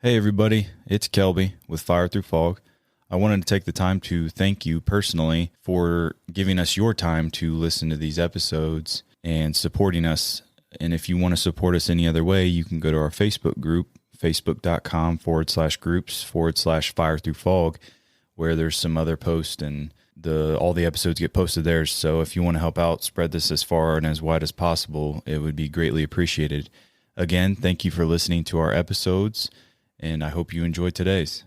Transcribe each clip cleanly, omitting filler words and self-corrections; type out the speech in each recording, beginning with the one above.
Hey everybody, it's Kelby with Fire Through Fog. I wanted to take the time to thank you personally for giving us your time to listen to these episodes and supporting us. And if you want to support us any other way, you can go to our Facebook group, facebook.com/groups/Fire Through Fog, where there's some other posts and all the episodes get posted there. So if you want to help out, spread this as far and as wide as possible, it would be greatly appreciated. Again, thank you for listening to our episodes, and I hope you enjoyed today's.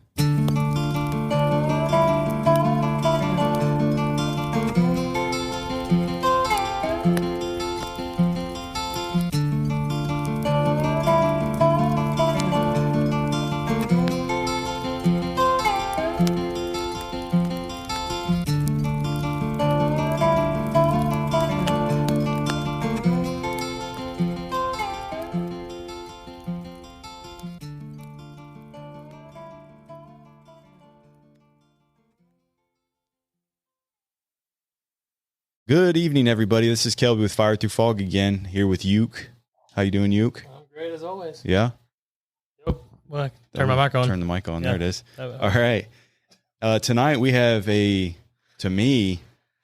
Good evening, everybody. This is Kelby with Fire Through Fog again, here with Uke. How you doing, Uke? I'm great as always. Yeah? Yep. Well, turn my mic on. Turn the mic on. Yeah. There it is. All right. Tonight we have to me,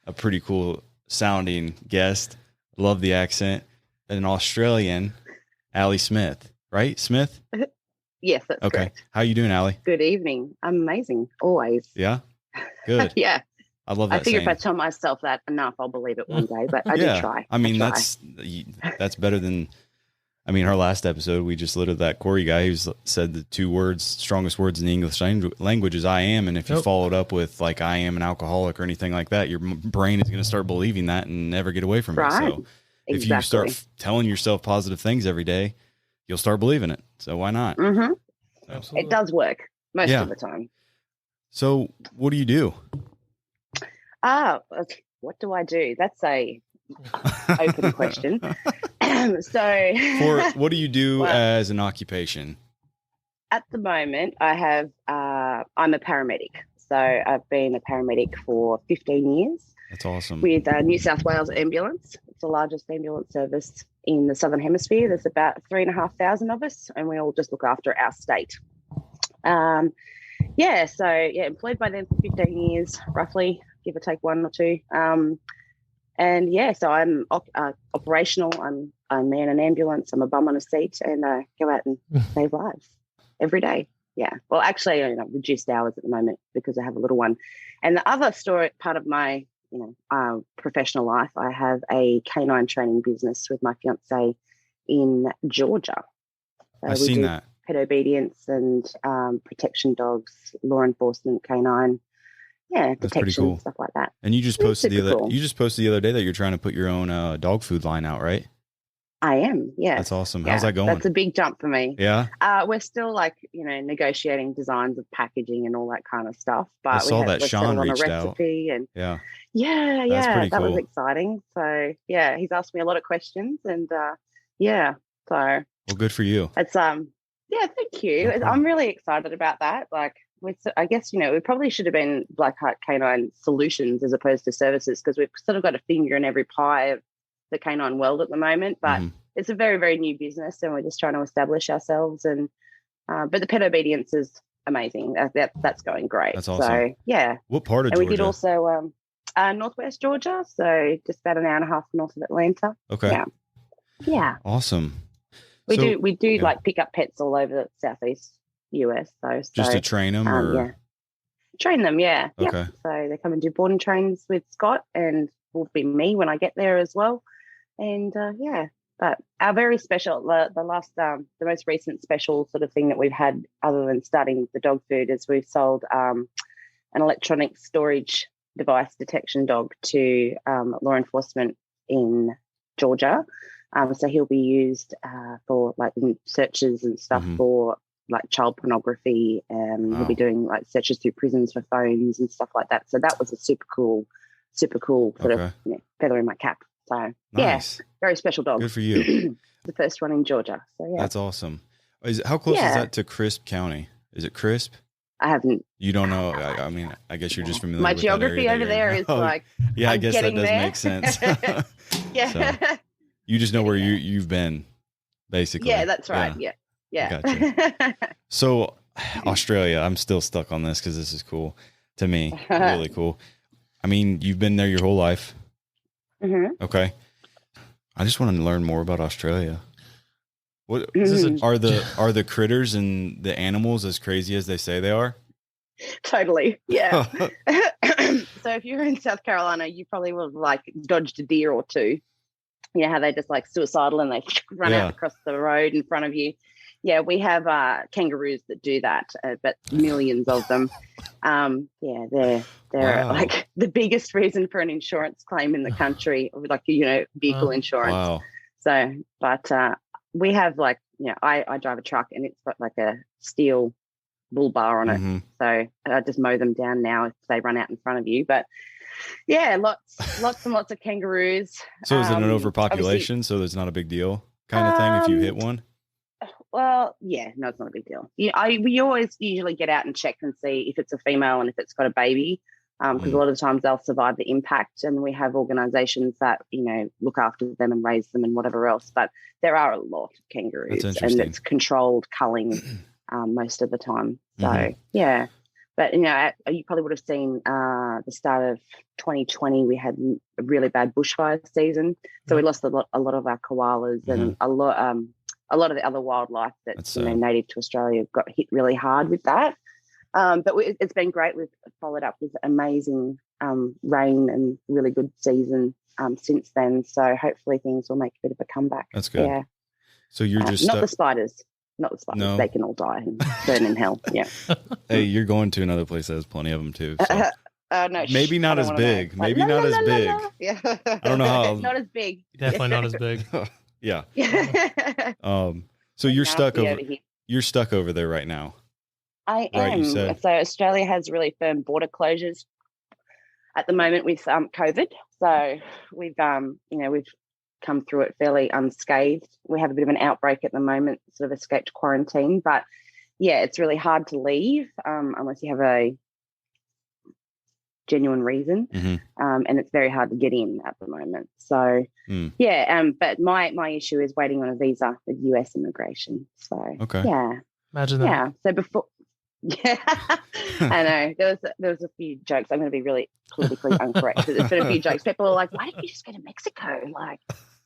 a pretty cool sounding guest. Love the accent. An Australian, Allie Smith. Right? Smith? Yes, that's okay. correct. How you doing, Allie? Good evening. I'm amazing, always. Yeah? Good. Yeah. I love that I figure saying. if I tell myself that enough, I'll believe it one day, but I Yeah. do try. I mean, try. that's better than, I mean, our last episode, we just literally that Corey guy who said the strongest words in the English language is I am. And if you followed up with like, I am an alcoholic or anything like that, your brain is going to start believing that and never get away from it. So if you start telling yourself positive things every day, you'll start believing it. So why not? Mm-hmm. Absolutely. It does work most of the time. So what do you do? What do I do? That's a open question. What do you do as an occupation? At the moment, I'm a paramedic. So I've been a paramedic for 15 years. That's awesome. With New South Wales Ambulance. It's the largest ambulance service in the Southern Hemisphere. There's about 3,500 of us, and we all just look after our state. Employed by them for 15 years, roughly, give or take one or two. So I'm operational. I man an ambulance. I'm a bum on a seat, and go out and save lives every day. Yeah. Well, actually, reduced hours at the moment because I have a little one. And the other part of my, professional life, I have a canine training business with my fiance in Georgia. So I've seen that. Pet obedience and protection dogs, law enforcement, canine. Yeah, that's detection, pretty cool. Stuff like that. And you just posted the other day that you're trying to put your own dog food line out, right? I am. Yeah. That's awesome. Yeah, how's that going? That's a big jump for me. Yeah. We're still negotiating designs of packaging and all that kind of stuff. But I saw that Sean reached out. And yeah. That was exciting. So yeah, he's asked me a lot of questions, and so well, good for you. It's thank you. No I'm really excited about that. Like, I guess we probably should have been Blackheart Canine Solutions as opposed to services, because we've sort of got a finger in every pie of the canine world at the moment. But it's a very, very new business, and we're just trying to establish ourselves. And but the pet obedience is amazing. That's going great. That's awesome. So yeah. What part of Georgia? We did also northwest Georgia, so just about an hour and a half north of Atlanta. Okay. Yeah. Awesome. We do like pick up pets all over the southeast US, though. Just to train them, or train them. Yeah. Okay. Yep. So they come and do boarding trains with Scott, and will be me when I get there as well. And but our very special, the most recent special sort of thing that we've had, other than starting the dog food, is we've sold an electronic storage device detection dog to law enforcement in Georgia. So he'll be used for like searches and stuff for like child pornography. We'll be doing like searches through prisons for phones and stuff like that. So that was a super cool sort of feather in my cap. So nice. Very special dog. Good for you. The first one in Georgia. So yeah, that's awesome. How close is that to Crisp County? Is it Crisp? I haven't. You don't know? I mean, I guess you're just familiar. My with geography that area over there is like. Yeah, I guess that does there. make sense. Yeah. So, you just know where you've been, basically. Yeah, that's right. Yeah. Gotcha. So Australia. I'm still stuck on this because this is cool to me. Really cool. I mean, you've been there your whole life. Mm-hmm. Okay. I just want to learn more about Australia. What Mm. are the critters and the animals as crazy as they say they are? Totally. Yeah. So if you're in South Carolina, you probably will have like dodged a deer or two. You know how they just like suicidal and they run out across the road in front of you. Yeah, we have kangaroos that do that, but millions of them. Yeah, they're like the biggest reason for an insurance claim in the country, like vehicle insurance. Wow. So, but we have like I drive a truck and it's got like a steel bull bar on it. Mm-hmm. So I just mow them down now if they run out in front of you. But yeah, lots and lots of kangaroos. So is it an overpopulation? So there's not a big deal kind of thing if you hit one? Well, yeah, no, it's not a big deal. We always usually get out and check and see if it's a female and if it's got a baby, because a lot of the times they'll survive the impact, and we have organisations that look after them and raise them and whatever else. But there are a lot of kangaroos, and it's controlled culling most of the time. So yeah, but you probably would have seen the start of 2020. We had a really bad bushfire season, so we lost a lot of our koalas and a lot of the other wildlife that's native to Australia got hit really hard with that. But it's been great. We've followed up with amazing rain and really good season since then. So hopefully things will make a bit of a comeback. That's good. Yeah. So you're just not the spiders. Not the spiders. No. They can all die and burn in hell. Yeah. Hey, you're going to another place that has plenty of them too. So. No, maybe not as big. Maybe not as big. Yeah. I don't know how. Not as big. Definitely not as big. Yeah. So you're stuck over there right now. I am. So Australia has really firm border closures at the moment with COVID. So we've come through it fairly unscathed. We have a bit of an outbreak at the moment, sort of escaped quarantine, but yeah, it's really hard to leave unless you have a genuine reason, and it's very hard to get in at the moment. So but my issue is waiting on a visa with US immigration. So imagine that. Yeah. So before I know there was a few jokes. I'm going to be really politically incorrect. There's been a few jokes. People are like, "Why don't you just go to Mexico? Like,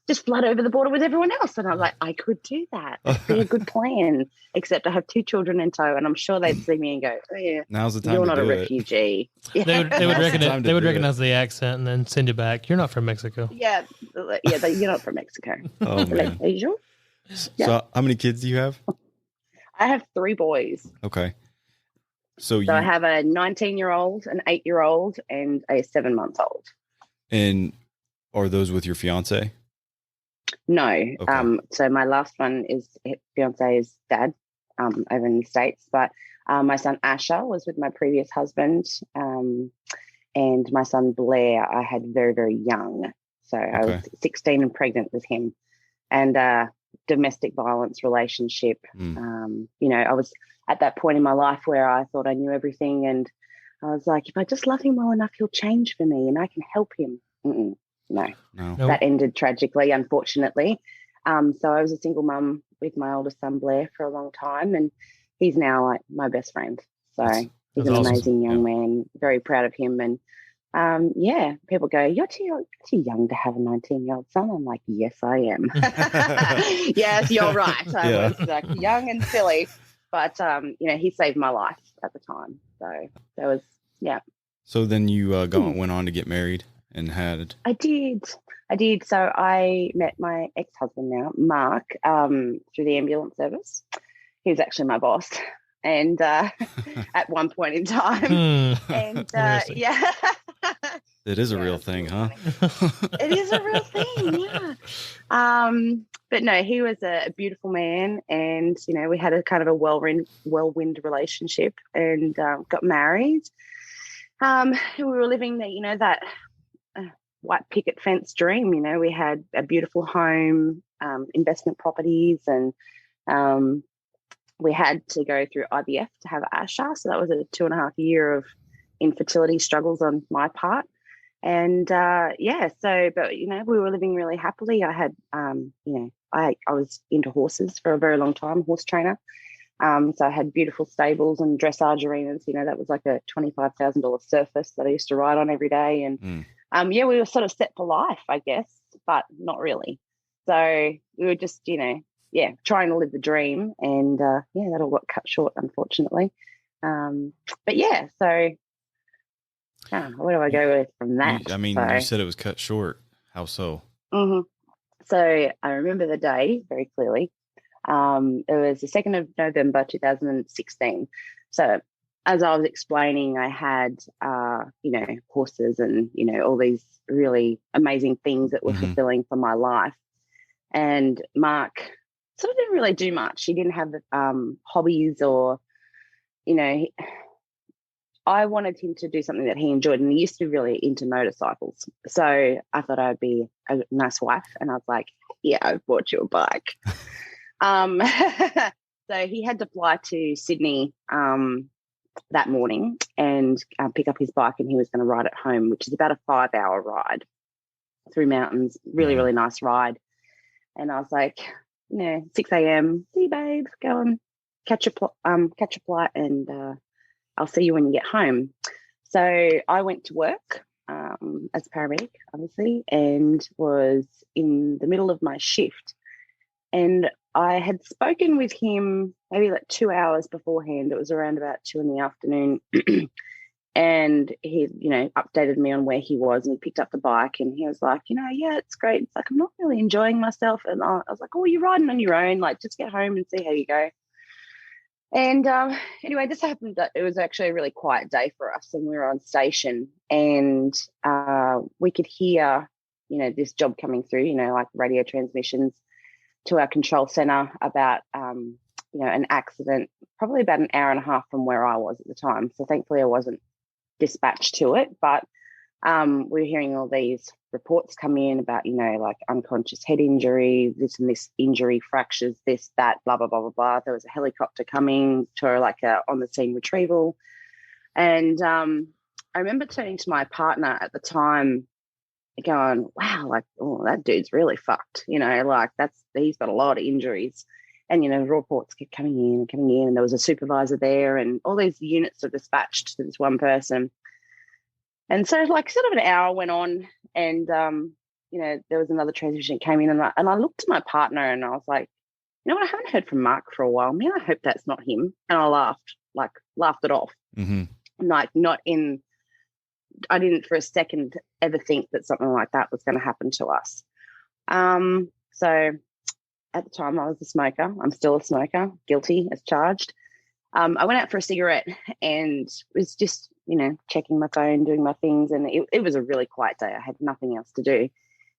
just flood over the border with everyone else." And I'm like, I could do that. That'd be a good plan. Except I have 2 children in tow, and I'm sure they'd see me and go, "Oh yeah, now's the time. You're not a refugee." Yeah. They would recognize the accent and then send you back. You're not from Mexico. Yeah, you're not from Mexico. Oh man. Are you sure? So how many kids do you have? I have 3 boys. Okay. So I have a 19-year-old, an 8-year-old, and a 7-month-old. And are those with your fiance? No. Okay. So my last one is fiance's dad over in the States. But my son Asher was with my previous husband, and my son Blair I had very, very young. So I was 16 and pregnant with him, and domestic violence relationship. I was at that point in my life where I thought I knew everything, and I was like, if I just love him well enough, he'll change for me and I can help him. No. That ended tragically, unfortunately. So I was a single mum with my oldest son Blair for a long time, and he's now like my best friend. So he's an amazing young man. Very proud of him. And people go, you're too young to have a 19-year-old son. I'm like, yes, I am. Yes, you're right. I was like young and silly, but he saved my life at the time. So that was So then you went on to get married and had. I did. So I met my ex-husband now, Mark, through the ambulance service. He was actually my boss. And at one point in time, and it is a real thing, huh? It is a real thing, yeah. But no, he was a beautiful man, and we had a kind of a whirlwind relationship, and got married. We were living that white picket fence dream. We had a beautiful home, investment properties, and we had to go through IVF to have Asha. So that was a 2.5 year of infertility struggles on my part. And but we were living really happily. I had, I was into horses for a very long time, horse trainer. So I had beautiful stables and dressage arenas. That was like a $25,000 surface that I used to ride on every day. And we were sort of set for life, I guess, but not really. So we were just, trying to live the dream. And that all got cut short, unfortunately. But yeah, so where do I go with from that? You said it was cut short. How so? Mm-hmm. So I remember the day very clearly. It was the 2nd of November, 2016. So as I was explaining, I had, horses and, all these really amazing things that were fulfilling for my life. And Mark sort of didn't really do much. He didn't have hobbies or, I wanted him to do something that he enjoyed, and he used to be really into motorcycles. So I thought I'd be a nice wife, and I was like, yeah, I bought you a bike. So he had to fly to Sydney that morning and pick up his bike, and he was going to ride it home, which is about a 5-hour ride through mountains. Really, really nice ride. And I was like, 6 a.m. See you, babe. Go and catch a flight, and I'll see you when you get home. So I went to work as a paramedic, obviously, and was in the middle of my shift. And I had spoken with him maybe like 2 hours beforehand. It was around about 2 in the afternoon. And he, updated me on where he was, and he picked up the bike, and he was like, yeah, it's great. It's like, I'm not really enjoying myself. And I was like, oh, you're riding on your own. Like, just get home and see how you go. And anyway, this happened that it was actually a really quiet day for us, and we were on station, and we could hear, this job coming through, like radio transmissions to our control center about, an accident, probably about an hour and a half from where I was at the time. So thankfully I wasn't dispatched to it, but we were hearing all these reports come in about, like unconscious head injury, this and this injury, fractures, this, that, blah, blah, blah, blah, blah. There was a helicopter coming to like a on-the-scene retrieval. And I remember turning to my partner at the time going, wow, like, oh, that dude's really fucked, like he's got a lot of injuries. And, reports kept coming in, and there was a supervisor there, and all these units are dispatched to this one person. And so like sort of an hour went on, and, there was another transmission came in, and I looked at my partner and I was like, what, I haven't heard from Mark for a while. Man, I hope that's not him. And I laughed it off. Like I didn't for a second ever think that something like that was going to happen to us. So at the time I was a smoker. I'm still a smoker, guilty as charged. I went out for a cigarette and was just, checking my phone, doing my things. And it was a really quiet day. I had nothing else to do.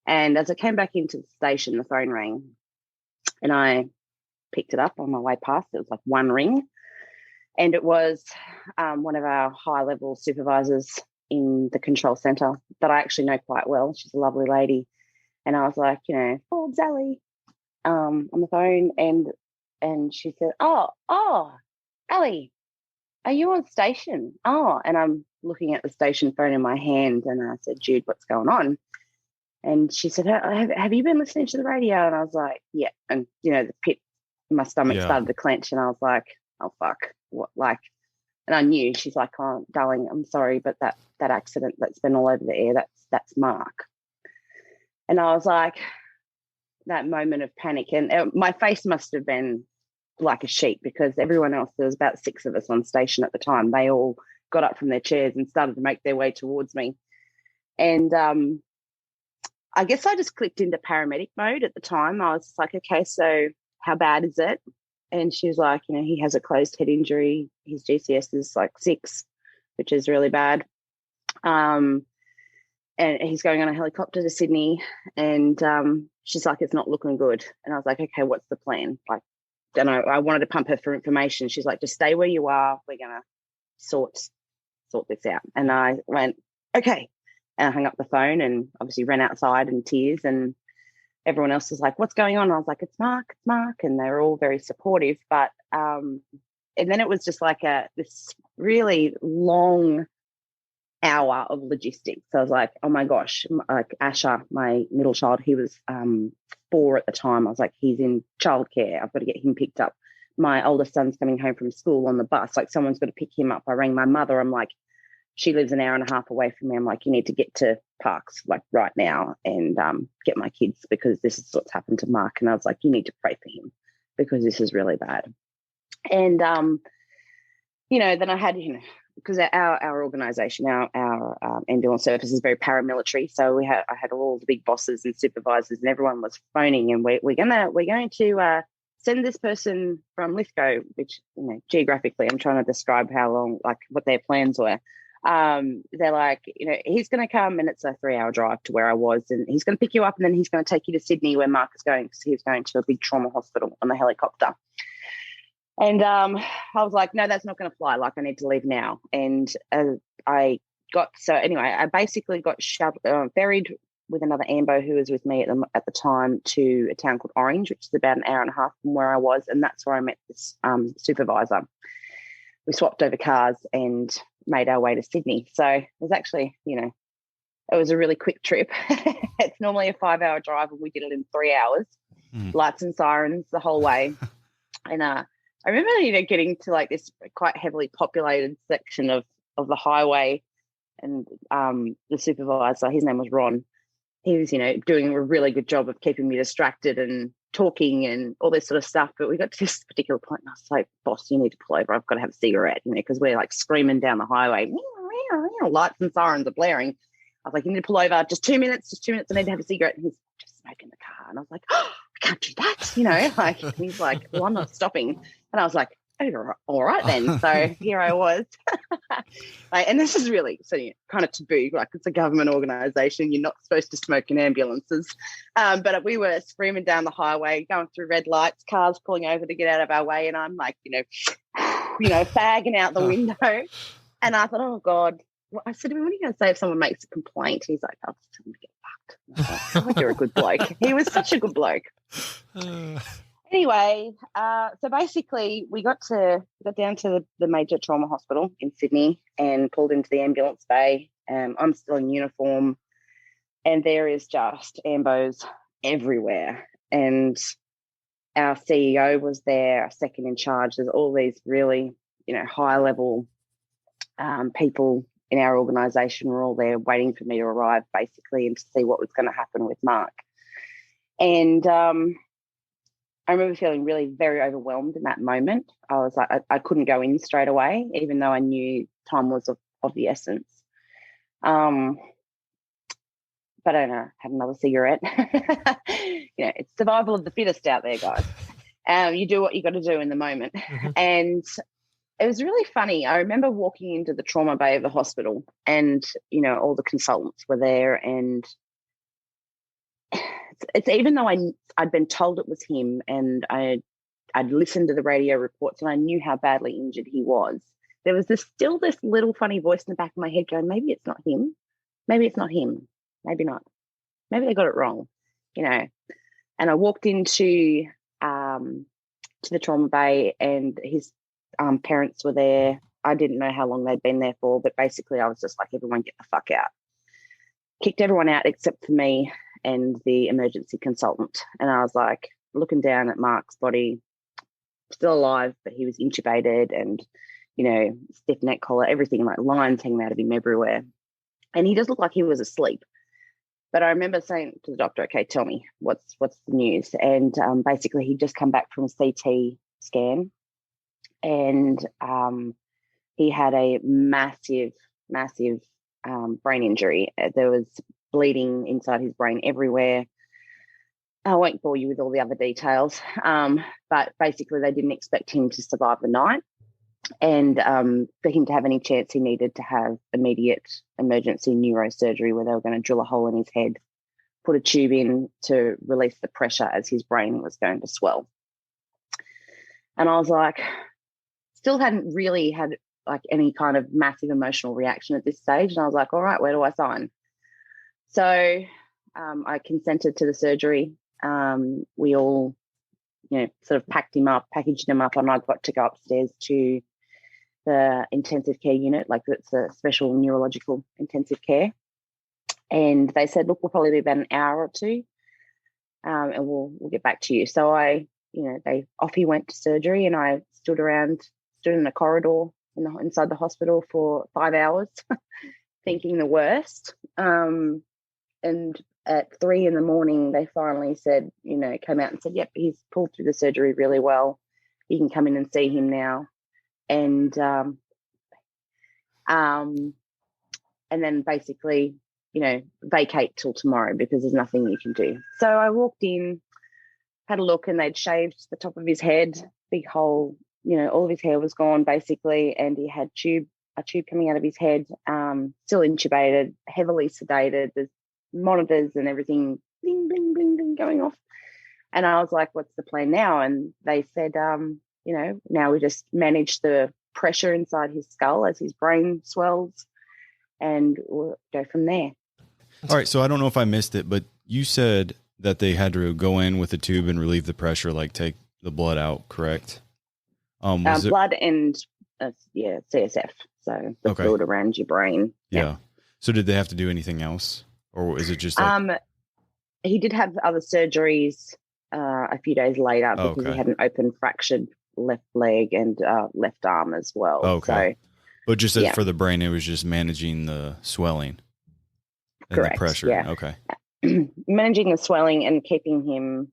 And as I came back into the station, the phone rang, and I picked it up on my way past. It was like one ring. And it was one of our high-level supervisors in the control center that I actually know quite well. She's a lovely lady. And I was like, oh, Sally, on the phone. And she said, oh, Ellie, are you on station? Oh, and I'm looking at the station phone in my hand, and I said, Jude, what's going on? And she said, have you been listening to the radio? And I was like, yeah. And, the pit in my stomach started to clench, and I was like, oh, fuck. What, like, and I knew. She's like, oh, darling, I'm sorry, but that accident that's been all over the air, that's Mark. And I was like, that moment of panic, and my face must have been like a sheet, because everyone else, there was about 6 of us on station at the time, they all got up from their chairs and started to make their way towards me. And I guess I just clicked into paramedic mode at the time. I was like, okay, so how bad is it? And she was like, he has a closed head injury. His GCS is like 6, which is really bad. And he's going on a helicopter to Sydney. And she's like, it's not looking good. And I was like, okay, what's the plan? Like, and I wanted to pump her for information. She's like, just stay where you are. We're going to sort this out. And I went, okay. And I hung up the phone and obviously ran outside in tears. And everyone else was like, what's going on? I was like, it's Mark. And they were all very supportive. But and then it was just like this really long hour of logistics. So I was like, oh my gosh, like Asher, my middle child, he was 4 at the time. I was like, he's in childcare. I've got to get him picked up my oldest son's coming home from school on the bus. Like, someone's got to pick him up. I rang my mother. I'm like, she lives an hour and a half away from me. I'm like, you need to get to Parks like right now and get my kids, because this is what's happened to Mark. And I was like, you need to pray for him because this is really bad. And, then I had, because our organisation, our ambulance service is very paramilitary. So I had all the big bosses and supervisors, and everyone was phoning, and we're going to send this person from Lithgow, which, geographically, I'm trying to describe how long, like what their plans were. They're like, he's going to come, and it's a 3-hour drive to where I was, and he's going to pick you up, and then he's going to take you to Sydney where Mark is going, because he's going to a big trauma hospital on the helicopter. And I was like, no, that's not going to fly. Like, I need to leave now. And I basically got ferried with another AMBO who was with me at the time to a town called Orange, which is about an hour and a half from where I was. And that's where I met this supervisor. We swapped over cars and made our way to Sydney. So it was actually, it was a really quick trip. It's normally a 5-hour drive, and we did it in 3 hours. Lights and sirens the whole way. And I remember, getting to like this quite heavily populated section of the highway, and the supervisor, his name was Ron. He was, doing a really good job of keeping me distracted and talking and all this sort of stuff. But we got to this particular point, and I was like, boss, you need to pull over. I've got to have a cigarette, because we're like screaming down the highway. Lights and sirens are blaring. I was like, you need to pull over. Just 2 minutes. I need to have a cigarette. And he's just smoking the car. And I was like, oh, I can't do that. Like, he's like, well, I'm not stopping. And I was like, oh, all right then. So here I was. And this is really kind of taboo. Like, it's a government organisation. You're not supposed to smoke in ambulances. But we were screaming down the highway, going through red lights, cars pulling over to get out of our way. And I'm like, fagging out the window. And I thought, oh, God. I said, what are you going to say if someone makes a complaint? He's like, I'll just tell them to get fucked. I was like, you're a good bloke. He was such a good bloke. Anyway, so basically we got down to the major trauma hospital in Sydney and pulled into the ambulance bay. I'm still in uniform, and there is just ambos everywhere. And our CEO was there, our second in charge. There's all these really, high-level people in our organisation were all there waiting for me to arrive, basically, and to see what was going to happen with Mark. And I remember feeling really very overwhelmed in that moment. I was like, I couldn't go in straight away, even though I knew time was of the essence. But I don't know, had another cigarette. It's survival of the fittest out there, guys. You do what you got to do in the moment. Mm-hmm. And it was really funny. I remember walking into the trauma bay of the hospital, and, all the consultants were there, and it's even though I'd been told it was him, and I'd listened to the radio reports, and I knew how badly injured he was, there was still this little funny voice in the back of my head going, maybe it's not him. Maybe it's not him. Maybe not. Maybe they got it wrong, And I walked into to the trauma bay, and his parents were there. I didn't know how long they'd been there for, but basically I was just like, everyone get the fuck out. Kicked everyone out except for me and the emergency consultant. And I was like, looking down at Mark's body, still alive, but he was intubated and, stiff neck collar, everything, like lines hanging out of him everywhere. And he does look like he was asleep. But I remember saying to the doctor, okay, tell me, what's the news? And basically he'd just come back from a CT scan, and he had a massive brain injury. There was bleeding inside his brain everywhere. I won't bore you with all the other details, but basically they didn't expect him to survive the night. And for him to have any chance, he needed to have immediate emergency neurosurgery, where they were going to drill a hole in his head, put a tube in to release the pressure as his brain was going to swell. And I was like, still hadn't really had like any kind of massive emotional reaction at this stage. And I was like, all right, where do I sign? So I consented to the surgery. We all, sort of packaged him up, and I got to go upstairs to the intensive care unit, like it's a special neurological intensive care. And they said, look, we'll probably be about an hour or two, and we'll get back to you. So I he went to surgery, and I stood in a corridor inside the hospital for 5 hours thinking the worst. And at 3 a.m, they finally said, came out and said, yep, he's pulled through the surgery really well. You can come in and see him now. And then basically, vacate till tomorrow because there's nothing you can do. So I walked in, had a look, and they'd shaved the top of his head, big hole, all of his hair was gone basically, and he had a tube coming out of his head, still intubated, heavily sedated. There's monitors and everything, bling, bling, bling, bling, going off. And I was like, what's the plan now? And they said, now we just manage the pressure inside his skull as his brain swells, and we'll go from there. All right. So I don't know if I missed it, but you said that they had to go in with a tube and relieve the pressure, like take the blood out, correct? Blood and CSF. So the fluid around your brain. Yeah. So did they have to do anything else, or is it just he did have other surgeries a few days later because he had an open fractured left leg and left arm as well. Okay. So, but just for the brain, it was just managing the swelling and the pressure. Yeah. Okay. Managing the swelling and keeping him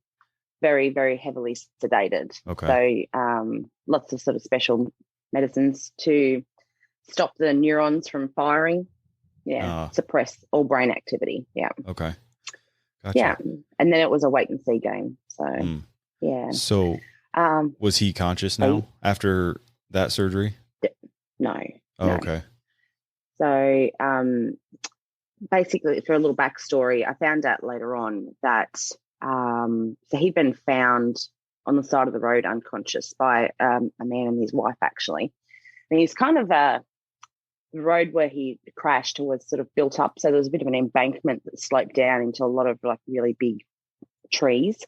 very, very heavily sedated. Okay. So lots of sort of special medicines to stop the neurons from firing. Yeah. Suppress all brain activity. Yeah. Okay. Gotcha. Yeah. And then it was a wait and see game. So, yeah. So was he conscious now after that surgery? No. Oh, no. Okay. So basically, for a little backstory, I found out later on that so he'd been found on the side of the road unconscious by a man and his wife, actually. And he's kind of the road where he crashed was sort of built up. So there was a bit of an embankment that sloped down into a lot of like really big trees.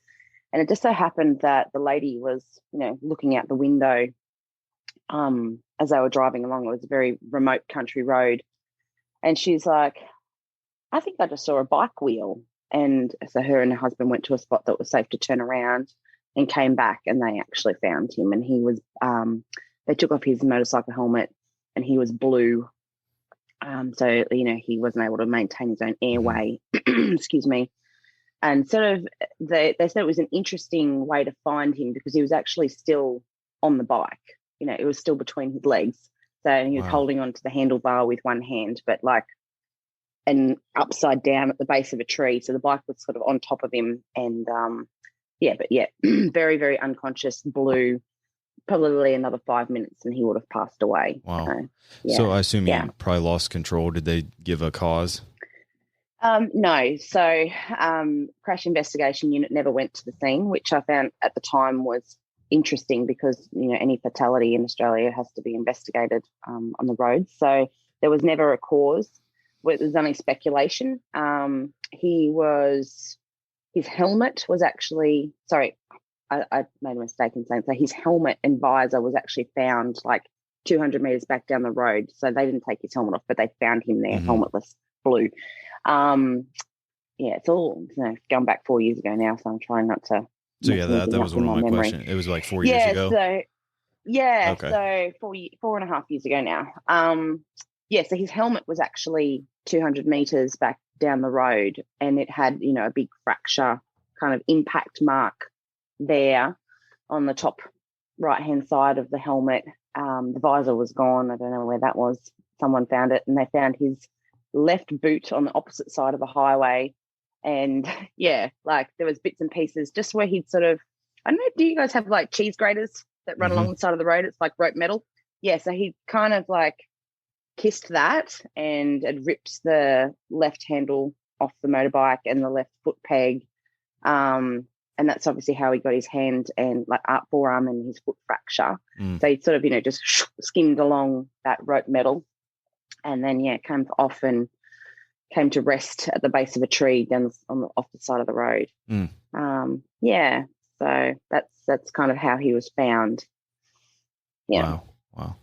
And it just so happened that the lady was, looking out the window as they were driving along. It was a very remote country road. And she's like, I think I just saw a bike wheel. And so her and her husband went to a spot that was safe to turn around and came back, and they actually found him. And he was, they took off his motorcycle helmet, and he was blue. So, he wasn't able to maintain his own airway, excuse me. And sort of they said it was an interesting way to find him because he was actually still on the bike. It was still between his legs. So he was holding on to the handlebar with one hand, but and upside down at the base of a tree. So the bike was sort of on top of him. And very, very unconscious, blue, probably another 5 minutes and he would have passed away. Wow. So I assume he probably lost control. Did they give a cause? No. So crash investigation unit never went to the scene, which I found at the time was interesting because, any fatality in Australia has to be investigated on the roads. So there was never a cause. It was only speculation. His helmet was actually, sorry, I made a mistake in saying, so his helmet and visor was actually found like 200 meters back down the road. So they didn't take his helmet off, but they found him there, helmetless, blue. It's all going back 4 years ago now, so I'm trying not to. So that was one of my questions. It was like 4 years ago. So 4.5 years ago now. So his helmet was actually 200 meters back down the road, and it had a big fracture kind of impact mark there on the top right hand side of the helmet. The visor was gone. I don't know where that was. Someone found it, and they found his left boot on the opposite side of the highway. And there was bits and pieces just where he'd sort of, I don't know, do you guys have like cheese graters that run along the side of the road? It's like rope metal. Yeah. So he kind of like kissed that and had ripped the left handle off the motorbike and the left foot peg. And that's obviously how he got his hand and like forearm and his foot fracture. So he sort of, just skimmed along that rope metal and then, came off and came to rest at the base of a tree down off the side of the road. So that's kind of how he was found. Yeah. Wow.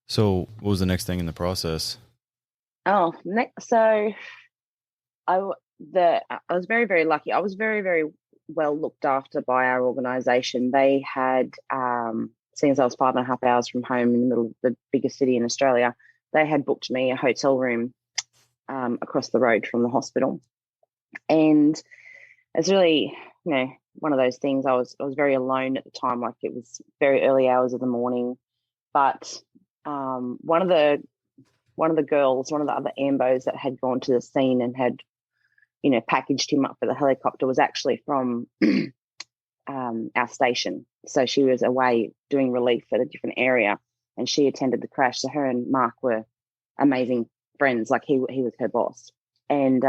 So what was the next thing in the process? So I was very, very lucky. I was very, very well looked after by our organisation. They had, seeing as I was 5.5 hours from home in the middle of the biggest city in Australia, they had booked me a hotel room across the road from the hospital. And it's really, one of those things. I was very alone at the time. Like, it was very early hours of the morning, but one of the girls, one of the other ambos that had gone to the scene and had, packaged him up for the helicopter was actually from our station. So she was away doing relief at a different area, and she attended the crash. So her and Mark were amazing friends. Like, he was her boss. And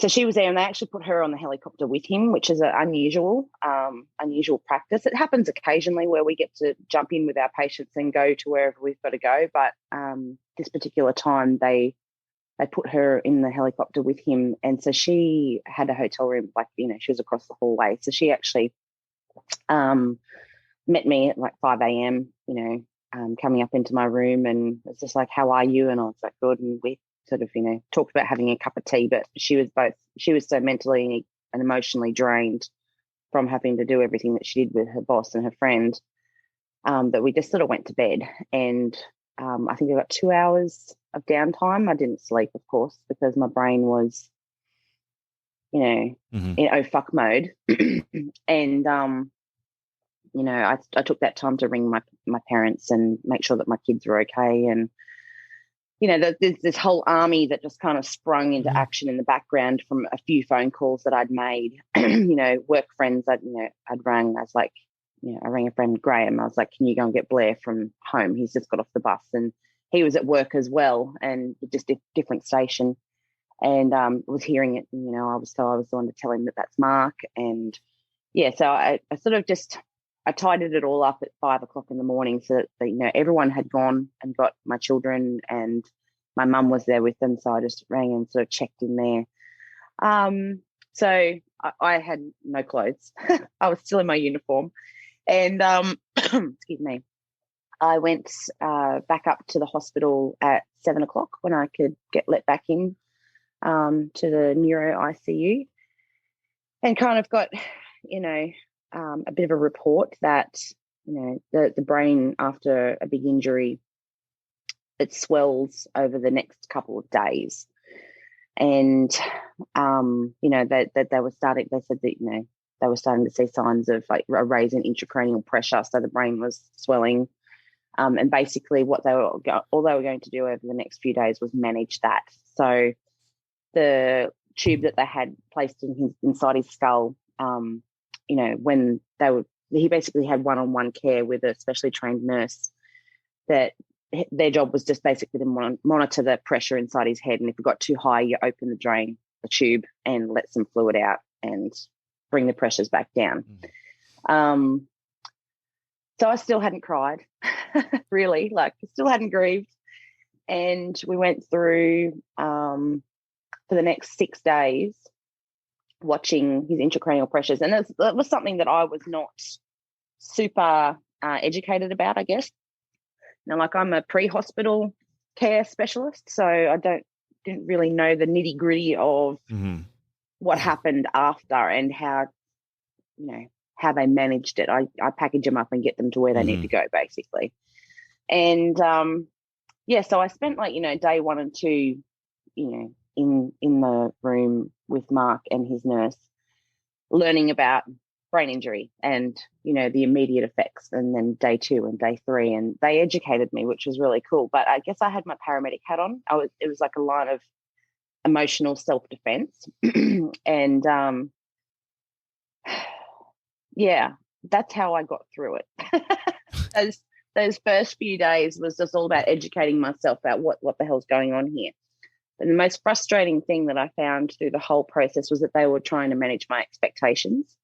so she was there, and they actually put her on the helicopter with him, which is an unusual practice. It happens occasionally where we get to jump in with our patients and go to wherever we've got to go. But this particular time, they put her in the helicopter with him. And so she had a hotel room, like, she was across the hallway. So she actually met me at like 5 a.m., coming up into my room, and it's just like, how are you? And I was like, good. And we sort of, talked about having a cup of tea, but she was so mentally and emotionally drained from having to do everything that she did with her boss and her friend, that we just sort of went to bed. And I think I got 2 hours of downtime. I didn't sleep, of course, because my brain was, in oh fuck mode. And I took that time to ring my parents and make sure that my kids were okay. And there's this whole army that just kind of sprung into action in the background from a few phone calls that I'd made. Work friends I'd rang. I was like, I rang a friend, Graham. I was like, can you go and get Blair from home? He's just got off the bus. And he was at work as well, and just a different station. And was hearing it. And, I was the one to tell him that that's Mark. And yeah, so I sort of just, I tidied it all up at 5 o'clock in the morning, so that everyone had gone and got my children, and my mum was there with them. So I just rang and sort of checked in there. So I had no clothes. I was still in my uniform. And excuse me, I went back up to the hospital at 7 o'clock when I could get let back in to the neuro ICU, and kind of got, a bit of a report that, the brain, after a big injury, it swells over the next couple of days. And, that they were starting, they said that, they were starting to see signs of like a raise in intracranial pressure. So the brain was swelling. And basically all they were going to do over the next few days was manage that. So the tube that they had placed inside his skull, when he basically had one-on-one care with a specially trained nurse, that their job was just basically to monitor the pressure inside his head. And if it got too high, you open the tube, and let some fluid out and bring the pressures back down. So I still hadn't cried, really, like I still hadn't grieved. And we went through for the next 6 days watching his intracranial pressures. And that was something that I was not super educated about, I guess. Like, I'm a pre-hospital care specialist, so I didn't really know the nitty-gritty of what happened after and how they managed it. I package them up and get them to where they need to go, basically. And so I spent day 1 and 2, in the room with Mark and his nurse, learning about brain injury and the immediate effects, and then day 2 and day 3, and they educated me, which was really cool. But I guess I had my paramedic hat on. It was like a line of emotional self-defense. And that's how I got through it. those first few days was just all about educating myself about what the hell's going on here. And the most frustrating thing that I found through the whole process was that they were trying to manage my expectations.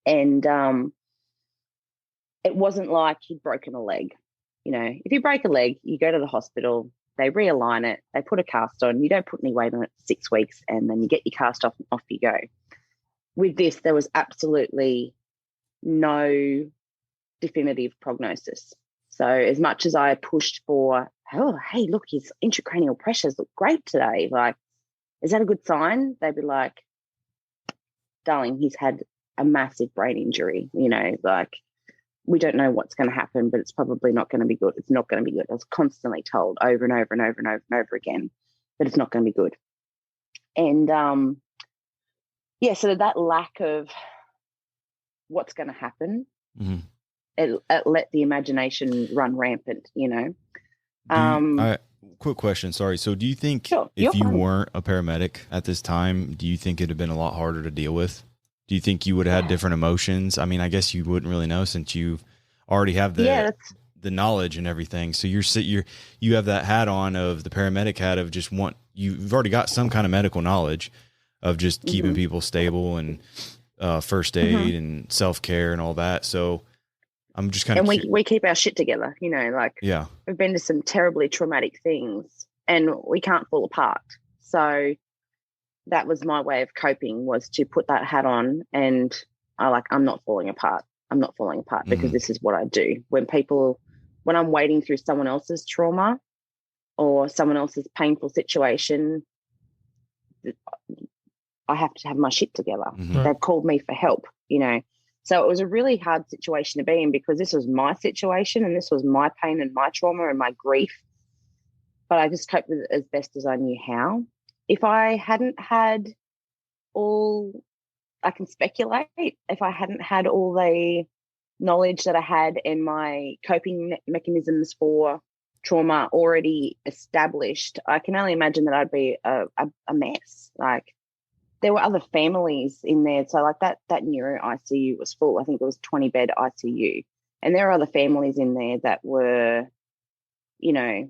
And it wasn't like he'd broken a leg. If you break a leg, you go to the hospital, they realign it, they put a cast on, you don't put any weight on it for 6 weeks, and then you get your cast off and off you go. With this, there was absolutely no definitive prognosis. So as much as I pushed for, oh, hey, look, his intracranial pressures look great today, like, is that a good sign? They'd be like, darling, he's had a massive brain injury, you know, like we don't know what's going to happen, but it's probably not going to be good. It's not going to be good. I was constantly told over and over and over and over and over again that it's not going to be good. And so that lack of what's going to happen, it let the imagination run rampant, you know. Quick question, sorry. So do you think if you weren't a paramedic at this time, do you think it'd have been a lot harder to deal with? Do you think you would have had different emotions? I mean, I guess you wouldn't really know since you already have the knowledge and everything. So you have that hat on of the paramedic hat of just you've already got some kind of medical knowledge of just keeping people stable and first aid and self-care and all that. So I'm just kind of, and we keep our shit together, you know, like we've been to some terribly traumatic things and we can't fall apart. So that was my way of coping, was to put that hat on, and I'm not falling apart. I'm not falling apart because this is what I do. When I'm wading through someone else's trauma or someone else's painful situation, I have to have my shit together. They've called me for help, you know. So it was a really hard situation to be in because this was my situation and this was my pain and my trauma and my grief. But I just coped with it as best as I knew how. If I hadn't had I can speculate, if I hadn't had all the knowledge that I had and my coping mechanisms for trauma already established, I can only imagine that I'd be a mess. Like, there were other families in there. So like that neuro ICU was full. I think it was 20-bed ICU. And there are other families in there that were, you know,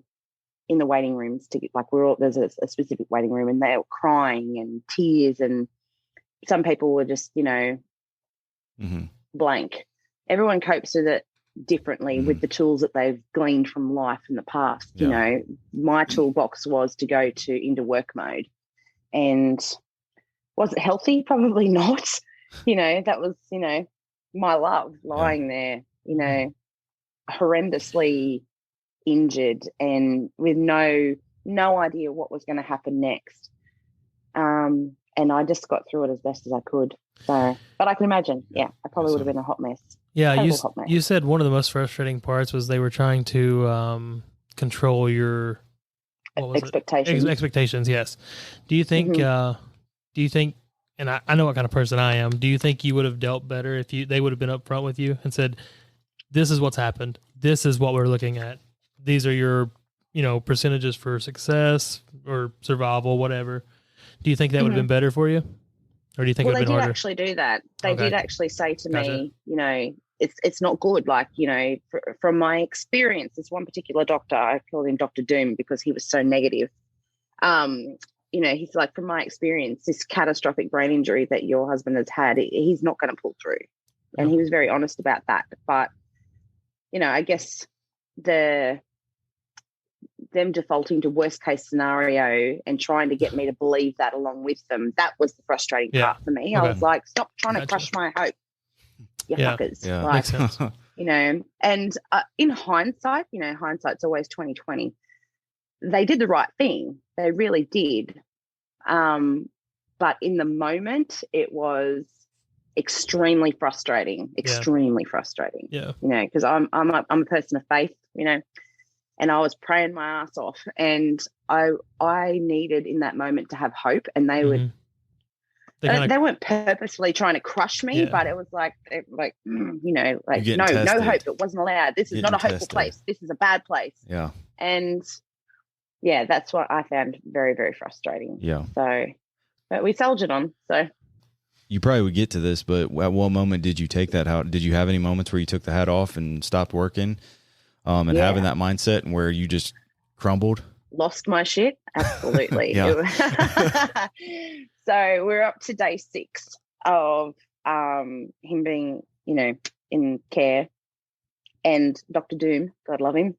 in the waiting rooms to get, like, there's a specific waiting room and they were crying and tears, and some people were just, you know, blank. Everyone copes with it differently with the tools that they've gleaned from life in the past. You know, my toolbox was to go into work mode. And was it healthy? Probably not. You know, that was, you know, my love lying there, you know, horrendously injured and with no idea what was going to happen next. And I just got through it as best as I could. So, but I can imagine, I probably would have been a hot mess. Yeah, you said one of the most frustrating parts was they were trying to control your expectations. Expectations, yes. Do you think? And I know what kind of person I am. Do you think you would have dealt better if they would have been upfront with you and said, "This is what's happened. This is what we're looking at. These are your, you know, percentages for success or survival, whatever." Do you think that would have been better for you? Or do you think it would have been harder? They did actually do that. They did actually say to me, you know, it's not good. Like, you know, from my experience, this one particular doctor, I called him Dr. Doom because he was so negative. You know, he's like, from my experience, this catastrophic brain injury that your husband has had, he's not going to pull through. And he was very honest about that. But, you know, I guess them defaulting to worst case scenario and trying to get me to believe that along with them, that was the frustrating part for me. I was like, stop trying to crush my hope, you fuckers. Yeah. Like, makes sense. You know, and in hindsight, you know, hindsight's always 20/20. They did the right thing. They really did. But in the moment, it was extremely frustrating. Yeah. You know, because I'm a person of faith, you know, and I was praying my ass off, and I needed in that moment to have hope, and they would. They weren't purposefully trying to crush me, but it was like, you know, like no hope. It wasn't allowed. This is not a hopeful place. This is a bad place. Yeah. And yeah, that's what I found very, very frustrating. Yeah. So, but we soldiered on. So you probably would get to this, but at what moment did you take that out? Did you have any moments where you took the hat off and stopped working, and having that mindset, and where you just crumbled? Lost my shit? Absolutely. So we're up to day 6 of him being, you know, in care, and Dr. Doom, God love him,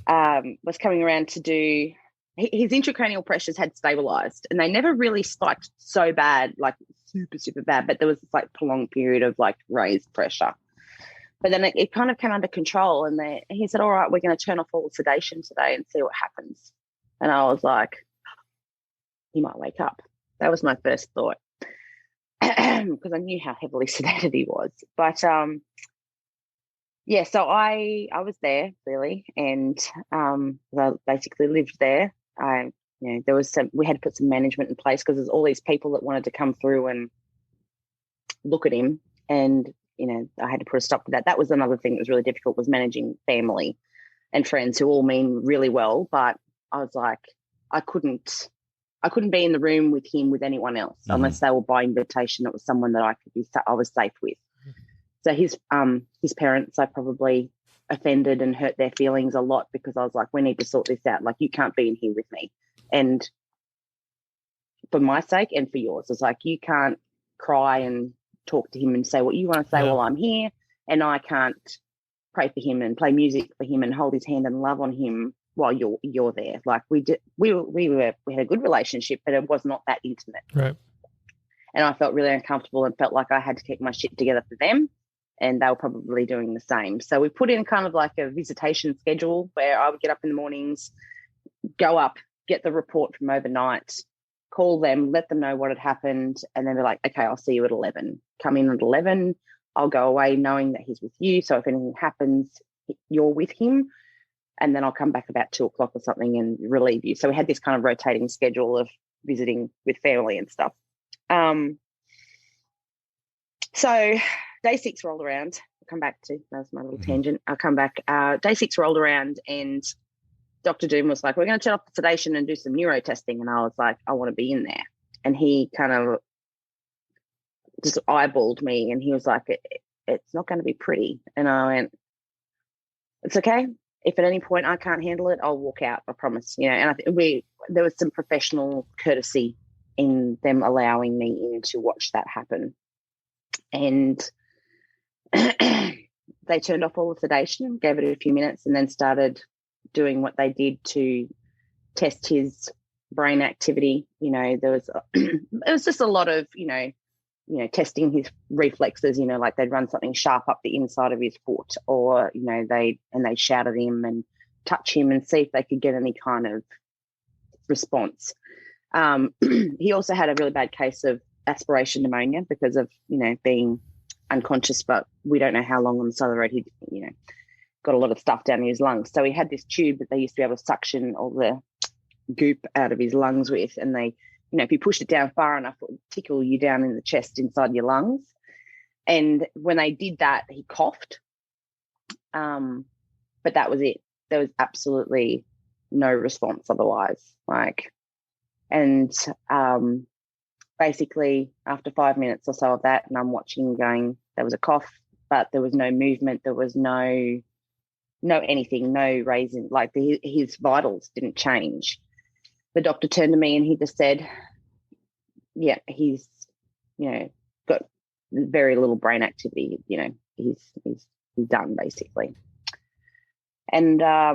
was coming around to do, his intracranial pressures had stabilized, and they never really spiked so bad, like super, super bad, but there was this like prolonged period of like raised pressure. But then it kind of came under control, and he said, all right, we're going to turn off all sedation today and see what happens. And I was like, he might wake up. That was my first thought. because I knew how heavily sedated he was. But yeah, so I was there clearly, and I basically lived there. There was we had to put some management in place because there's all these people that wanted to come through and look at him, and I had to put a stop to that. That was another thing that was really difficult, was managing family and friends who all mean really well, but I was like, I couldn't be in the room with him with anyone else unless they were by invitation. It was someone that I was safe with. So his parents, I probably offended and hurt their feelings a lot, because I was like, we need to sort this out. Like, you can't be in here with me, and for my sake and for yours. It's like, you can't cry and talk to him and say what you want to say while I'm here, and I can't pray for him and play music for him and hold his hand and love on him while you're there. Like, we had a good relationship, but it was not that intimate. Right. And I felt really uncomfortable and felt like I had to keep my shit together for them, and they were probably doing the same. So we put in kind of like a visitation schedule where I would get up in the mornings, go up, get the report from overnight, call them, let them know what had happened, and then be like, okay, I'll see you at 11. Come in at 11. I'll go away knowing that he's with you. So if anything happens, you're with him. And then I'll come back about 2 o'clock or something and relieve you. So we had this kind of rotating schedule of visiting with family and stuff. So day 6 rolled around. I'll come back to, that was my little tangent. I'll come back. Day 6 rolled around, and Dr. Doom was like, we're going to turn off the sedation and do some neuro testing. And I was like, I want to be in there. And he kind of just eyeballed me, and he was like, it's not going to be pretty. And I went, it's okay. If at any point I can't handle it, I'll walk out, I promise. And I think there was some professional courtesy in them allowing me in to watch that happen. And they turned off all the sedation, gave it a few minutes, and then started doing what they did to test his brain activity. There was it was just a lot of testing his reflexes. Like they'd run something sharp up the inside of his foot, or they'd shout at him and touch him and see if they could get any kind of response. He also had a really bad case of aspiration pneumonia because of being unconscious, but we don't know how long on the side of the road. He got a lot of stuff down in his lungs. So he had this tube that they used to be able to suction all the goop out of his lungs with, and they, if you pushed it down far enough, it would tickle you down in the chest inside your lungs. And when they did that, he coughed. But that was it. There was absolutely no response otherwise. Basically after 5 minutes or so of that, and I'm watching going, there was a cough, but there was no movement. There was no anything, no raising, like his vitals didn't change. The doctor turned to me and he just said, yeah, he's, got very little brain activity. He's done basically. And I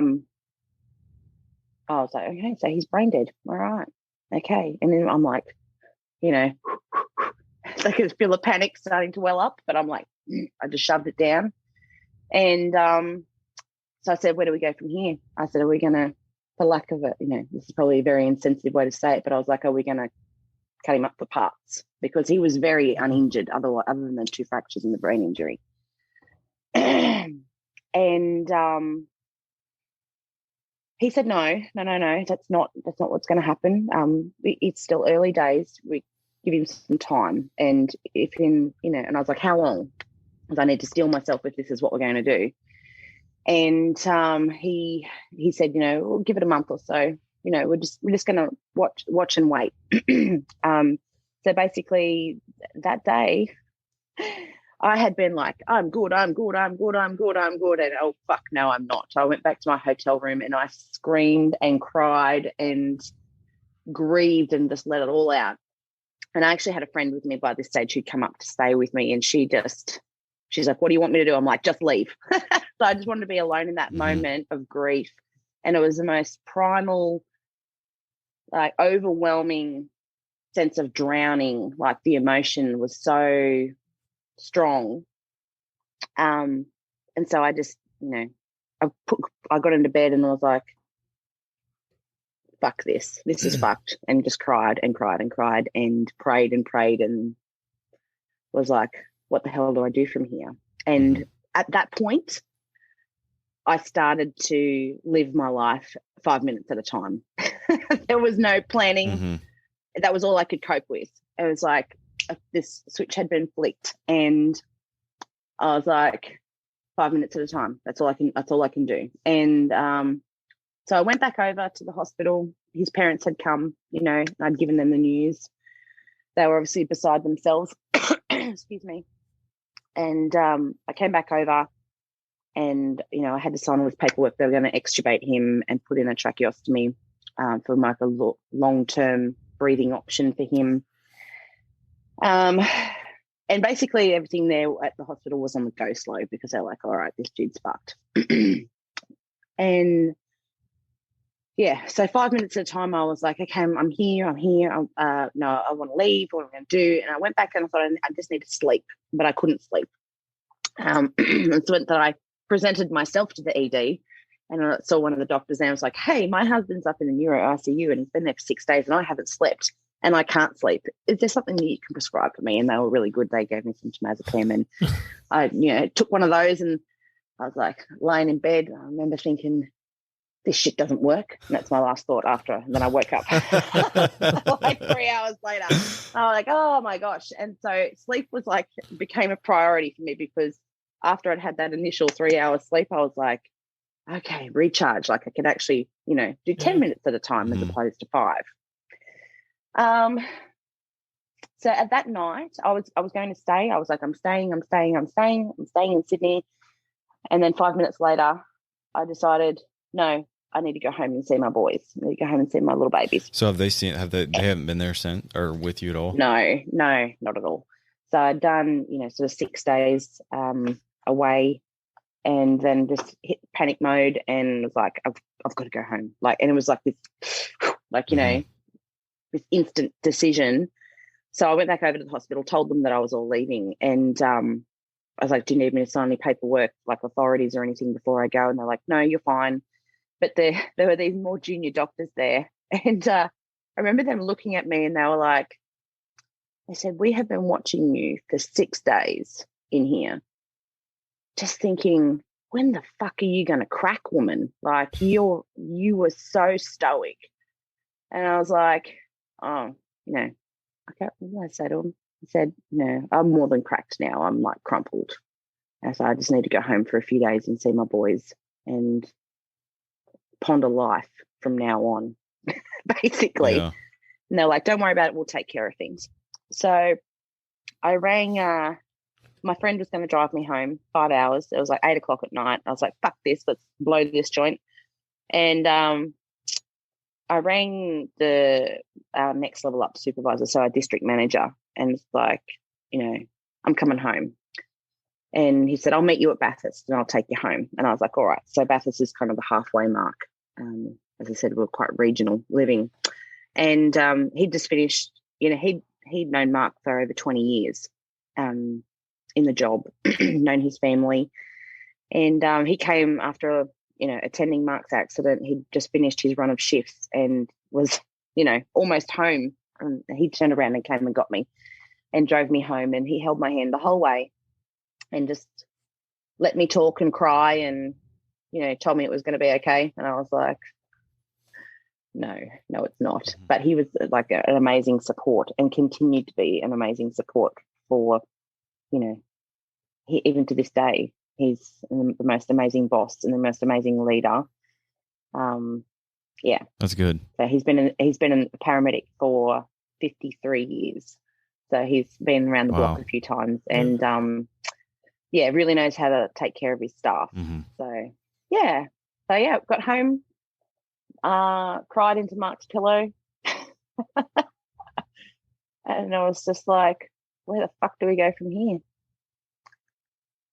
was like, okay, so he's brain dead. All right. Okay. And then I'm like, I could feel the panic starting to well up, but I'm like, I just shoved it down. And so I said, where do we go from here? I said, are we going to, for lack of it, this is probably a very insensitive way to say it, but I was like, are we going to cut him up for parts? Because he was very uninjured, other than the 2 fractures and the brain injury. And he said, no, that's not what's going to happen. It's still early days. We give him some time. And and I was like, how long? Because I need to steel myself if this is what we're going to do. And he said, we'll give it a month or so. We're just going to watch and wait. So basically that day I had been like, I'm good. And oh, fuck, no, I'm not. So I went back to my hotel room and I screamed and cried and grieved and just let it all out. And I actually had a friend with me by this stage who'd come up to stay with me, and she's like, what do you want me to do? I'm like, just leave. So I just wanted to be alone in that moment of grief. And it was the most primal, like overwhelming sense of drowning. Like the emotion was so strong. And so I just, I got into bed and I was like, fuck this is fucked, and just cried and cried and cried and prayed and prayed. And was like, what the hell do I do from here? And at that point, I started to live my life 5 minutes at a time. There was no planning. That was all I could cope with. It was like this switch had been flicked, and I was like, 5 minutes at a time. That's all I can do. And so I went back over to the hospital. His parents had come, you know, I'd given them the news. They were obviously beside themselves. Excuse me. And I came back over, and, you know, I had to sign all this paperwork. They were going to extubate him and put in a tracheostomy for like a long-term breathing option for him. And basically everything there at the hospital was on the go slow, because they're like, all right, this dude's fucked. And yeah, so 5 minutes at a time, I was like, okay, I'm here. No, I want to leave. What am I going to do? And I went back and I thought, I just need to sleep, but I couldn't sleep. And so that I presented myself to the ED, and I saw one of the doctors, and I was like, hey, my husband's up in the neuro ICU and he's been there for 6 days and I haven't slept and I can't sleep. Is there something that you can prescribe for me? And they were really good. They gave me some temazepam, and I, you know, took one of those, and I was like laying in bed. I remember thinking, this shit doesn't work. And that's my last thought after. And then I woke up like 3 hours later. I was like, oh my gosh. And so sleep was like, became a priority for me, because after I'd had that initial 3 hours sleep, I was like, okay, recharge. Like I could actually, you know, do 10 minutes at a time as opposed to 5. So at that night, I was going to stay. I was like, I'm staying in Sydney. And then 5 minutes later, I decided, no, I need to go home and see my boys. I need to go home and see my little babies. So they haven't been there since, or with you at all? No, not at all. So I'd done, you know, sort of 6 days away, and then just hit panic mode and was like, I've got to go home. Like, and it was like this, like, you know, this instant decision. So I went back over to the hospital, told them that I was all leaving, and I was like, do you need me to sign any paperwork, like authorities or anything, before I go? And they're like, no, you're fine. But there were these more junior doctors there. And I remember them looking at me, and they were like, they said, we have been watching you for 6 days in here, just thinking, when the fuck are you going to crack, woman? Like, you were so stoic. And I was like, oh, you know, okay, what did I say to him? He said, no, I'm more than cracked now. I'm like crumpled. And so I just need to go home for a few days and see my boys and ponder life from now on, basically. Yeah. And they're like, don't worry about it. We'll take care of things. So I rang, my friend was going to drive me home 5 hours. It was like 8 o'clock at night. I was like, fuck this, let's blow this joint. And I rang the next level up supervisor, so our district manager, and it's like, you know, I'm coming home. And he said, I'll meet you at Bathurst and I'll take you home. And I was like, all right. So Bathurst is kind of the halfway mark. As I said, we're quite regional living. And he'd just finished, you know, he'd known Mark for over 20 years in the job, known his family. And he came after, you know, attending Mark's accident. He'd just finished his run of shifts and was, you know, almost home. And he turned around and came and got me and drove me home. And he held my hand the whole way and just let me talk and cry, and, you know, told me it was going to be okay. And I was like, no, it's not. But he was like an amazing support, and continued to be an amazing support for, you know, even to this day, he's the most amazing boss and the most amazing leader. Yeah, that's good. So he's been a paramedic for 53 years. So he's been around the block a few times, and yeah, really knows how to take care of his staff. So yeah, got home, cried into Mark's pillow, and I was just like, where the fuck do we go from here?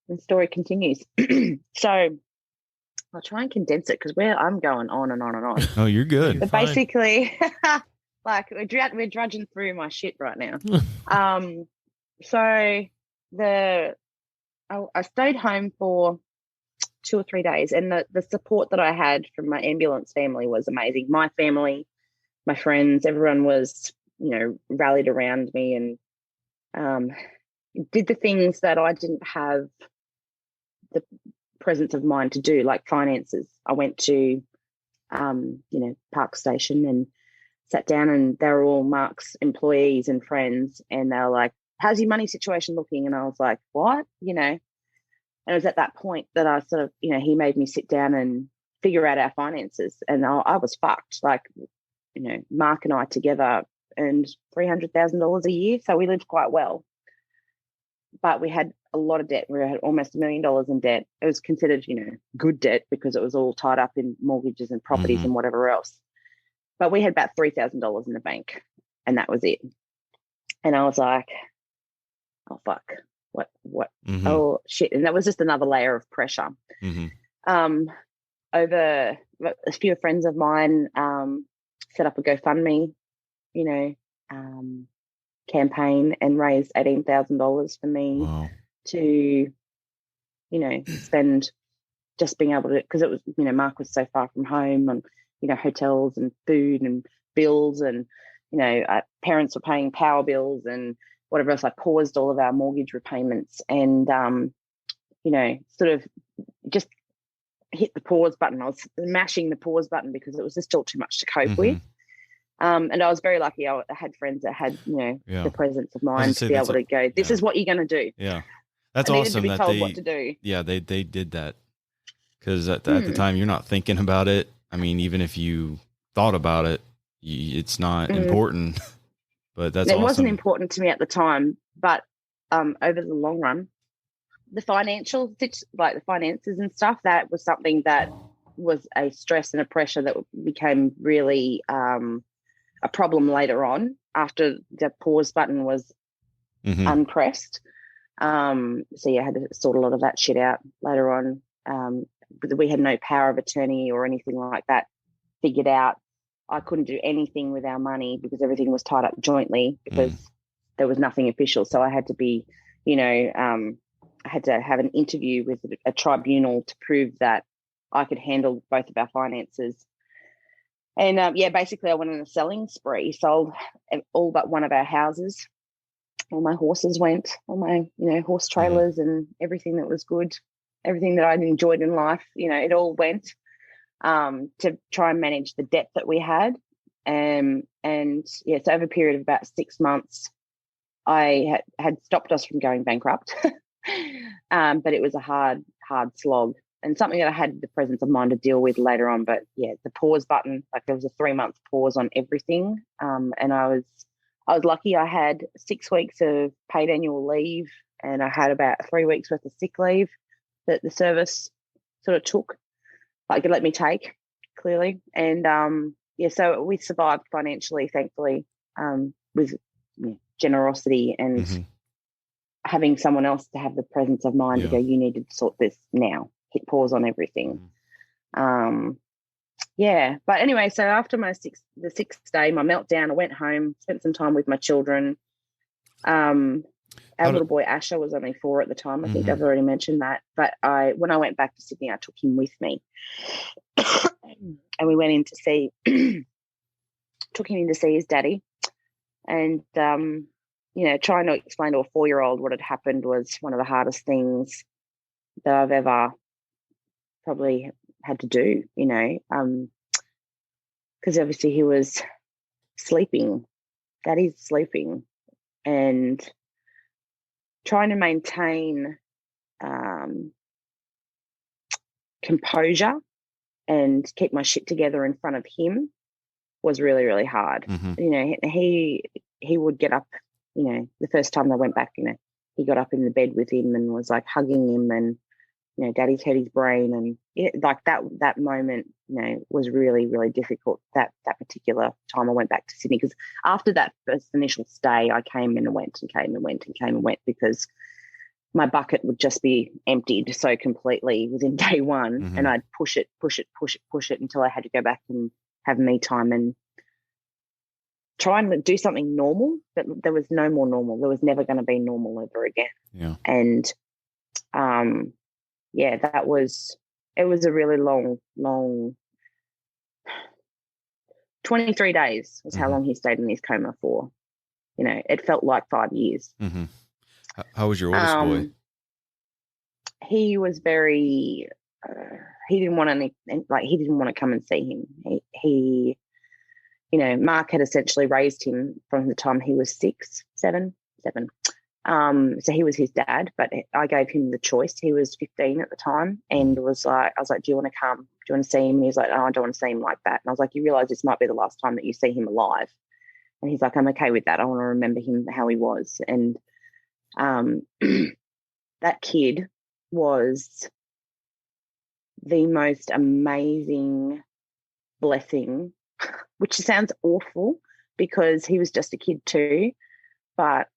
The story continues. So I'll try and condense it, because I'm going on and on and on. Oh, you're good. But basically, like we're drudging through my shit right now. So I stayed home for 2 or 3 days, and the support that I had from my ambulance family was amazing. My family, my friends, everyone was, you know, rallied around me, and did the things that I didn't have the presence of mind to do, like finances. I went to, Park Station and sat down, and they were all Mark's employees and friends, and they were like, how's your money situation looking? And I was like, what? And it was at that point that I sort of, he made me sit down and figure out our finances, and I was fucked. Like, Mark and I together earned $300,000 a year, so we lived quite well. But we had a lot of debt. We had almost $1 million in debt. It was considered, good debt because it was all tied up in mortgages and properties and whatever else. But we had about $3,000 in the bank, and that was it. And I was like, oh, fuck. What? Oh, shit. And that was just another layer of pressure. Over a few friends of mine set up a GoFundMe, campaign and raised $18,000 for me to, spend, just being able to, because it was, Mark was so far from home, and, hotels and food and bills, and, parents were paying power bills and whatever else. I paused all of our mortgage repayments and, sort of just hit the pause button. I was mashing the pause button because it was just still too much to cope with. And I was very lucky. I had friends that had, the presence of mind to be able to go, this is what you're going to do. Yeah. That's I awesome to be that told what to do. Yeah, they did that. Because at the time, you're not thinking about it. I mean, even if you thought about it, it's not important. But that's awesome. It wasn't important to me at the time. But over the long run, the financial, like the finances and stuff, that was something that was a stress and a pressure that became really a problem later on after the pause button was unpressed. So yeah, I had to sort a lot of that shit out later on. But we had no power of attorney or anything like that figured out. I couldn't do anything with our money because everything was tied up jointly because there was nothing official. So I had to be, I had to have an interview with a tribunal to prove that I could handle both of our finances. And basically I went on a selling spree, sold all but one of our houses. All my horses went, all my, horse trailers and everything that was good, everything that I'd enjoyed in life, it all went to try and manage the debt that we had. So over a period of about 6 months, I had stopped us from going bankrupt. But it was a hard slog and something that I had the presence of mind to deal with later on. But yeah, the pause button, like there was a 3-month pause on everything. And I was lucky. I had 6 weeks of paid annual leave, and I had about 3 weeks worth of sick leave that the service sort of took, like it let me take, clearly. And so we survived financially, thankfully, with generosity and having someone else to have the presence of mind to go, you need to sort this now, hit pause on everything. But anyway, so after the sixth day, my meltdown, I went home, spent some time with my children. Our little boy Asher was only 4 at the time. I think I've already mentioned that. But when I went back to Sydney, I took him with me, and we went in to see, took him in to see his daddy, and trying to explain to a 4-year-old what had happened was one of the hardest things that I've ever probably had to do, because obviously he was sleeping, daddy's sleeping, and trying to maintain composure and keep my shit together in front of him was really, really hard. He would get up, the first time I went back, he got up in the bed with him and was like hugging him, and daddy's hurt his brain, and like that moment was really, really difficult, that particular time I went back to Sydney, because after that first initial stay I came and went and came and went and came and went, because my bucket would just be emptied so completely within day one, and I'd push it until I had to go back and have me time and try and do something normal. But there was no more normal. There was never going to be normal ever again. And it was a really long 23 days was how long he stayed in his coma for. It felt like 5 years. How was your oldest boy? He was very. He didn't want any, like, he didn't want to come and see him. He, you know, Mark had essentially raised him from the time he was 7. So he was his dad, but I gave him the choice. He was 15 at the time, and I was like, do you want to come? Do you want to see him? And he's like, oh, I don't want to see him like that. And I was like, you realize this might be the last time that you see him alive? And he's like, I'm okay with that. I want to remember him how he was. And that kid was the most amazing blessing, which sounds awful because he was just a kid too, but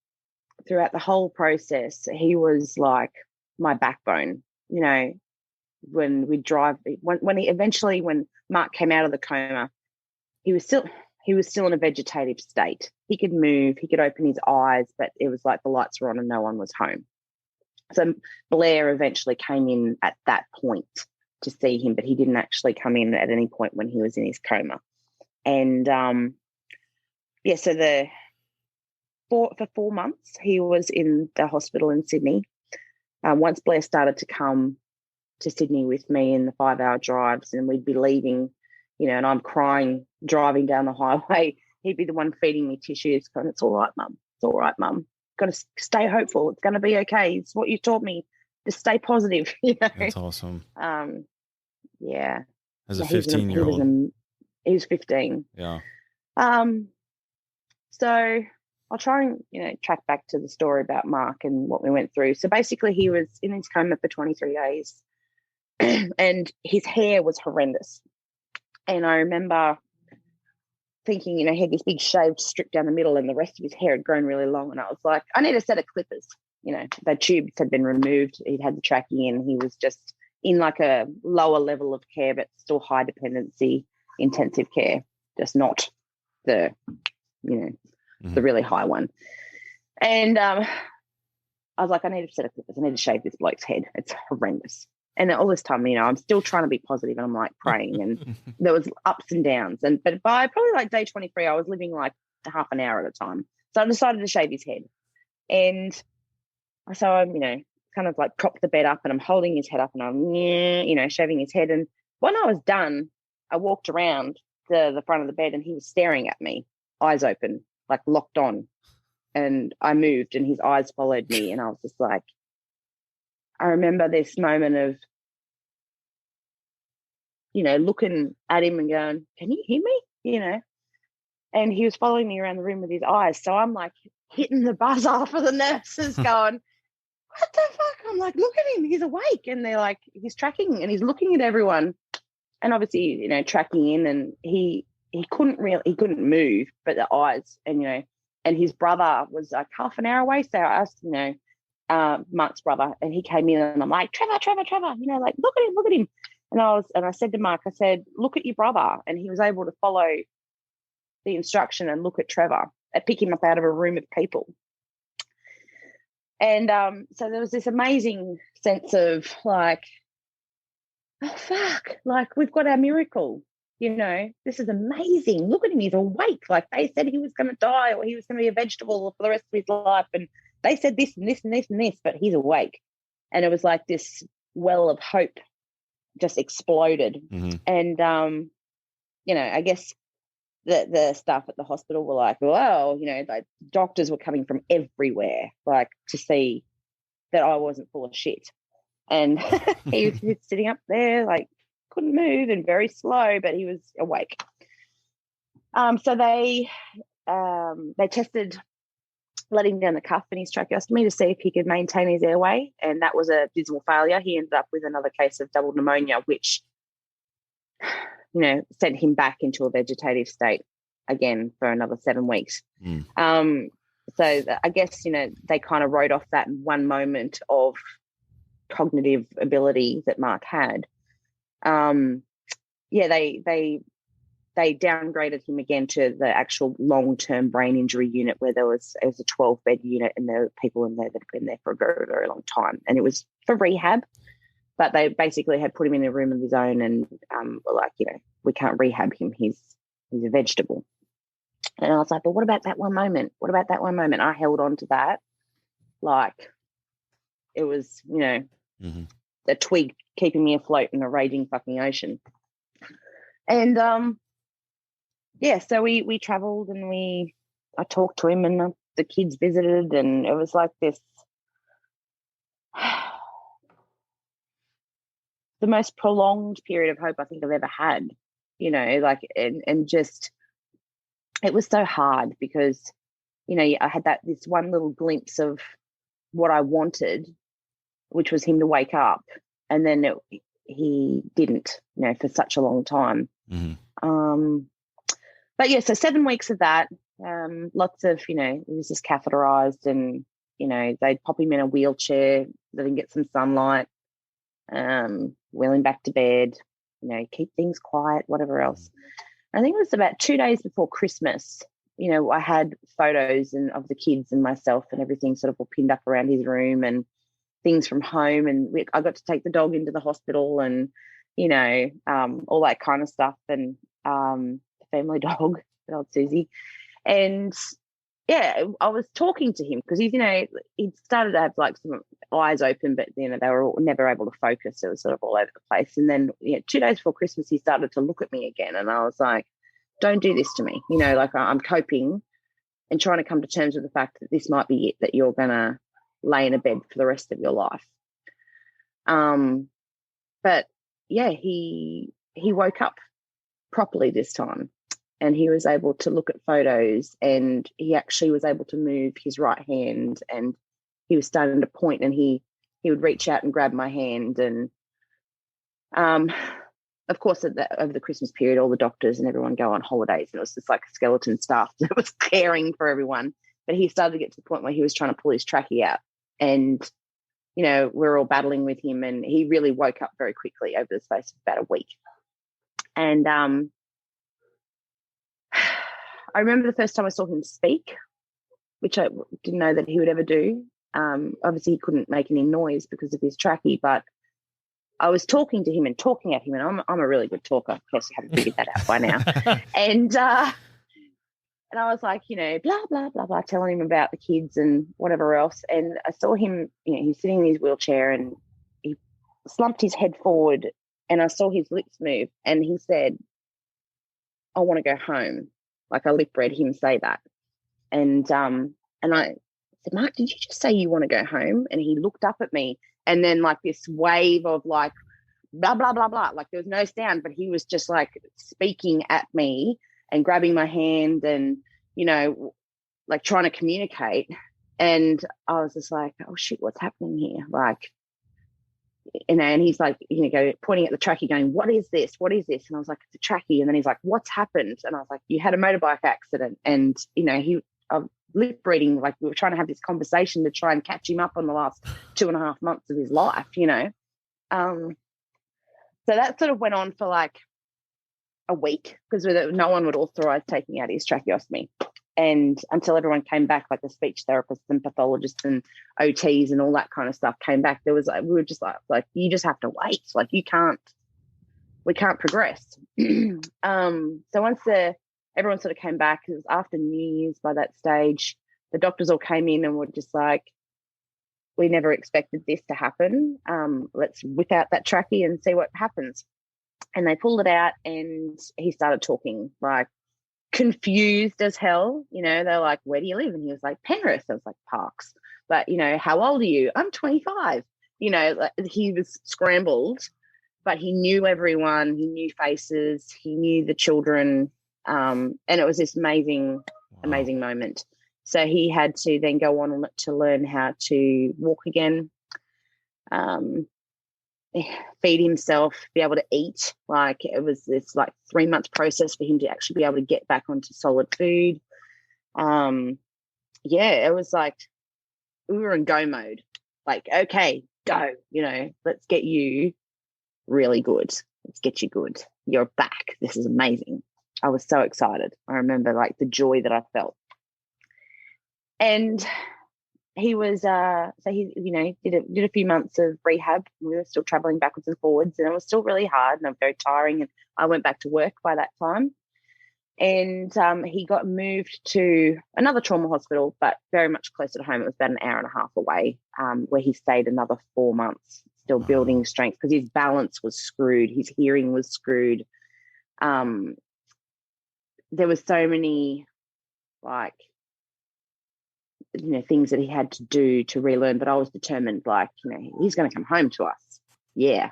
throughout the whole process, he was like my backbone. You know, when we drive, when Mark came out of the coma, he was still in a vegetative state. He could move, he could open his eyes, but it was like the lights were on and no one was home. So Blair eventually came in at that point to see him, but he didn't actually come in at any point when he was in his coma. And so for 4 months, he was in the hospital in Sydney. Once Blair started to come to Sydney with me in the 5-hour drives, and we'd be leaving, you know, and I'm crying, driving down the highway, he'd be the one feeding me tissues, going, it's all right, Mum. It's all right, Mum. Got to stay hopeful. It's going to be okay. It's what you taught me. Just stay positive, you know. That's awesome. Yeah. As a 15-year-old. He was 15. Yeah. So I'll try and, you know, track back to the story about Mark and what we went through. So basically he was in his coma for 23 days and his hair was horrendous. And I remember thinking, you know, he had this big shaved strip down the middle and the rest of his hair had grown really long. And I was like, I need a set of clippers. You know, the tubes had been removed. He'd had the trachea in. He was just in like a lower level of care, but still high dependency, intensive care, just not the, you know, the really high one. And I was like, I need a set of clippers. I need to shave this bloke's head. It's horrendous. And all this time, you know, I'm still trying to be positive and I'm like praying, and there was ups and downs. But by probably like day 23, I was living like half an hour at a time. So I decided to shave his head. And so I'm, you know, kind of like propped the bed up and I'm holding his head up and I'm, you know, shaving his head. And when I was done, I walked around the front of the bed and he was staring at me, eyes open, like locked on. And I moved and his eyes followed me. And I was just like, I remember this moment of, you know, looking at him and going, can you hear me? You know, and he was following me around the room with his eyes. So I'm like hitting the buzzer for the nurses going, what the fuck? I'm like, look at him. He's awake. And they're like, he's tracking and he's looking at everyone. And obviously, you know, tracking in, and he couldn't move, but the eyes, and, you know, and his brother was like half an hour away. So I asked, you know, Mark's brother, and he came in and I'm like, Trevor, you know, like, look at him. And I said to Mark, I said, look at your brother. And he was able to follow the instruction and look at Trevor and pick him up out of a room of people. And so there was this amazing sense of like, oh, fuck, like we've got our miracle, you know, this is amazing. Look at him, he's awake. Like they said he was going to die or he was going to be a vegetable for the rest of his life. And they said this and this and this and this, but he's awake. And it was like this well of hope just exploded. And, you know, I guess the staff at the hospital were like, well, you know, like doctors were coming from everywhere, like to see that I wasn't full of shit. And he was sitting up there, like couldn't move and very slow, but he was awake. So they tested letting down the cuff in his tracheostomy to see if he could maintain his airway, and that was a dismal failure. He ended up with another case of double pneumonia, which, you know, sent him back into a vegetative state again for another 7 weeks. So I guess, you know, they kind of wrote off that one moment of cognitive ability that Mark had. They downgraded him again to the actual long-term brain injury unit, where it was a 12-bed unit, and there were people in there that had been there for a very, very long time, and it was for rehab. But they basically had put him in a room of his own and were like, you know, we can't rehab him. He's a vegetable. And I was like, but what about that one moment? I held on to that. like it was, Mm-hmm. a twig keeping me afloat in a raging fucking ocean. And so we traveled and I talked to him and the kids visited, and it was like this the most prolonged period of hope I think I've ever had, like and just it was so hard because, I had this one little glimpse of what I wanted, which was him to wake up, and then he didn't, for such a long time. Mm-hmm. But yeah, so 7 weeks of that, lots of, he was just catheterized and, they'd pop him in a wheelchair, let him get some sunlight, wheel him back to bed, keep things quiet, whatever else. I think it was about 2 days before Christmas, I had photos of the kids and myself and everything sort of all pinned up around his room and things from home. And I got to take the dog into the hospital and, all that kind of stuff. And the family dog, old Susie. And yeah, I was talking to him because he'd started to have like some eyes open, but they were never able to focus. It was sort of all over the place. And then 2 days before Christmas, he started to look at me again, and I was like, "Don't do this to me." Like I'm coping and trying to come to terms with the fact that this might be it, that you're gonna lay in a bed for the rest of your life. But yeah, he woke up properly this time. And he was able to look at photos, and he actually was able to move his right hand, and he was starting to point, and he would reach out and grab my hand. And of course, over the Christmas period, all the doctors and everyone go on holidays, and it was just like a skeleton staff that was caring for everyone. But he started to get to the point where he was trying to pull his trachea out, and we're all battling with him, and he really woke up very quickly over the space of about a week. And I remember the first time I saw him speak, which I didn't know that he would ever do. Obviously, he couldn't make any noise because of his trachea, but I was talking to him and talking at him, and I'm a really good talker. Of course, you haven't figured that out by now. And I was like, blah, blah, blah, blah, telling him about the kids and whatever else. And I saw him, he's sitting in his wheelchair, and he slumped his head forward, and I saw his lips move, and he said, "I want to go home." Like I lip read him say that. And I said, "Mark, did you just say you want to go home?" And he looked up at me, and then like this wave of like blah, blah, blah, blah. Like there was no sound, but he was just like speaking at me and grabbing my hand and, like trying to communicate. And I was just like, "Oh shit, what's happening here?" Like, and he's like, pointing at the trachea going, "What is this? What is this?" And I was like, "It's a trachea." And then he's like, "What's happened?" And I was like, "You had a motorbike accident." And, I'm lip reading, like we were trying to have this conversation to try and catch him up on the last 2.5 months of his life, So that sort of went on for like a week because no one would authorize taking out his tracheostomy. And until everyone came back, like the speech therapists and pathologists and OTs and all that kind of stuff came back, there was like, we were just like, you just have to wait. Like we can't progress. So once everyone sort of came back, it was after New Year's by that stage, the doctors all came in and were just like, "We never expected this to happen. Let's whip out that trachea and see what happens." And they pulled it out, and he started talking like confused as hell. They're like, "Where do you live?" And he was like, "Penrith." I was like, "Parks." But, "How old are you?" "I'm 25. Like, he was scrambled, but he knew everyone. He knew faces. He knew the children. And it was this amazing moment. So he had to then go on to learn how to walk again, feed himself, be able to eat. Like it was this like 3-month process for him to actually be able to get back onto solid food. It was like we were in go mode. Like, okay, go, let's get you really good. Let's get you good. You're back. This is amazing. I was so excited. I remember like the joy that I felt. And he was so he did a few months of rehab. We were still traveling backwards and forwards, and it was still really hard and very tiring, and I went back to work by that time. And he got moved to another trauma hospital, but very much closer to home. It was about an hour and a half away, where he stayed another 4 months, still building strength, because his balance was screwed. His hearing was screwed. There was so many, like, things that he had to do to relearn, but I was determined, like, he's going to come home to us. Yeah.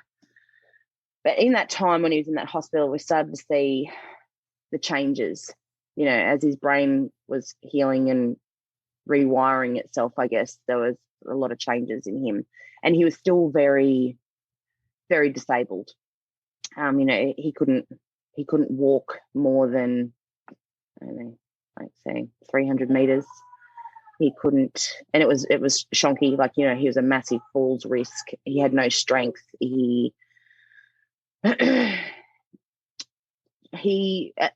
But in that time when he was in that hospital, we started to see the changes, as his brain was healing and rewiring itself. I guess there was a lot of changes in him, and he was still very, very disabled. He couldn't walk more than, I don't know, like say 300 meters. He couldn't, and it was shonky. Like, he was a massive falls risk. He had no strength. He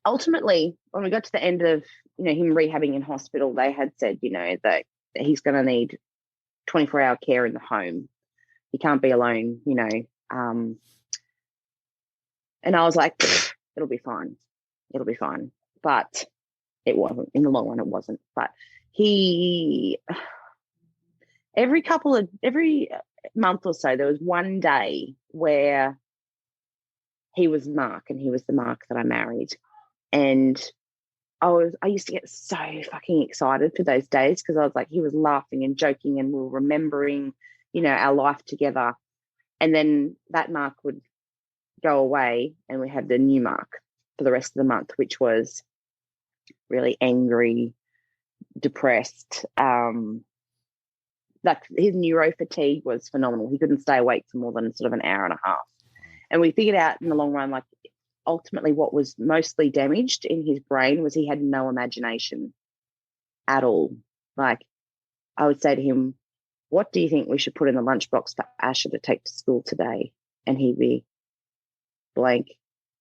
ultimately, when we got to the end of him rehabbing in hospital, they had said that he's going to need 24-hour care in the home. He can't be alone. And I was like, it'll be fine, but it wasn't. In the long run, it wasn't. But he, every month or so, there was one day where he was Mark, and he was the Mark that I married. And I used to get so fucking excited for those days, because I was like, he was laughing and joking, and we were remembering, our life together. And then that Mark would go away, and we had the new Mark for the rest of the month, which was really angry, depressed. Like, his neuro fatigue was phenomenal. He couldn't stay awake for more than sort of an hour and a half. And we figured out in the long run, like, ultimately what was mostly damaged in his brain was he had no imagination at all. Like, I would say to him, what do you think we should put in the lunchbox for Asher to take to school today? And he'd be blank,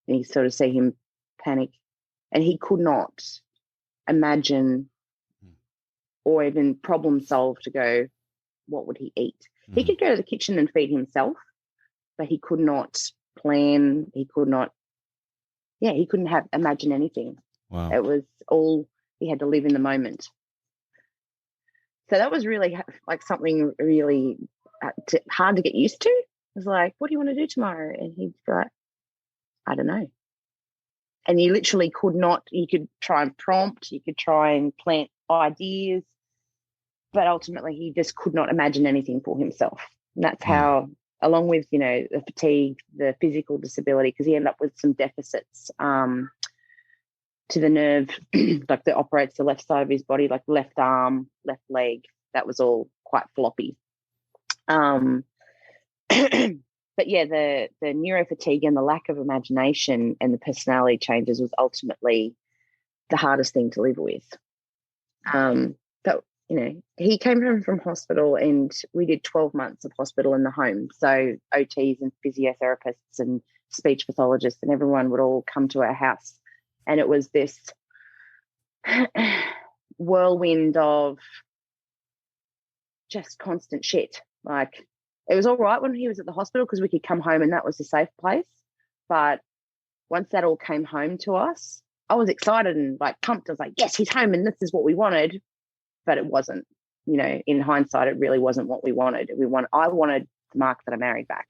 and you sort of see him panic, and he could not imagine or even problem solve to go, what would he eat? Mm-hmm. He could go to the kitchen and feed himself, but he could not plan. He couldn't imagine anything. Wow. It was all, he had to live in the moment. So that was really like something really hard to get used to. It was like, what do you want to do tomorrow? And he'd be like, I don't know. And you literally could not, you could try and prompt, you could try and plant ideas, but ultimately he just could not imagine anything for himself. And that's how, along with, the fatigue, the physical disability, because he ended up with some deficits to the nerve, like that operates the left side of his body, like left arm, left leg. That was all quite floppy. But yeah, the neuro fatigue and the lack of imagination and the personality changes was ultimately the hardest thing to live with. But he came home from hospital, and we did 12 months of hospital in the home. So OTs and physiotherapists and speech pathologists and everyone would all come to our house. And it was this whirlwind of just constant shit. Like, it was all right when he was at the hospital because we could come home and that was a safe place. But once that all came home to us, I was excited and like pumped. I was like, yes, he's home and this is what we wanted. But it wasn't, in hindsight, it really wasn't what we wanted. I wanted the Mark that I married back.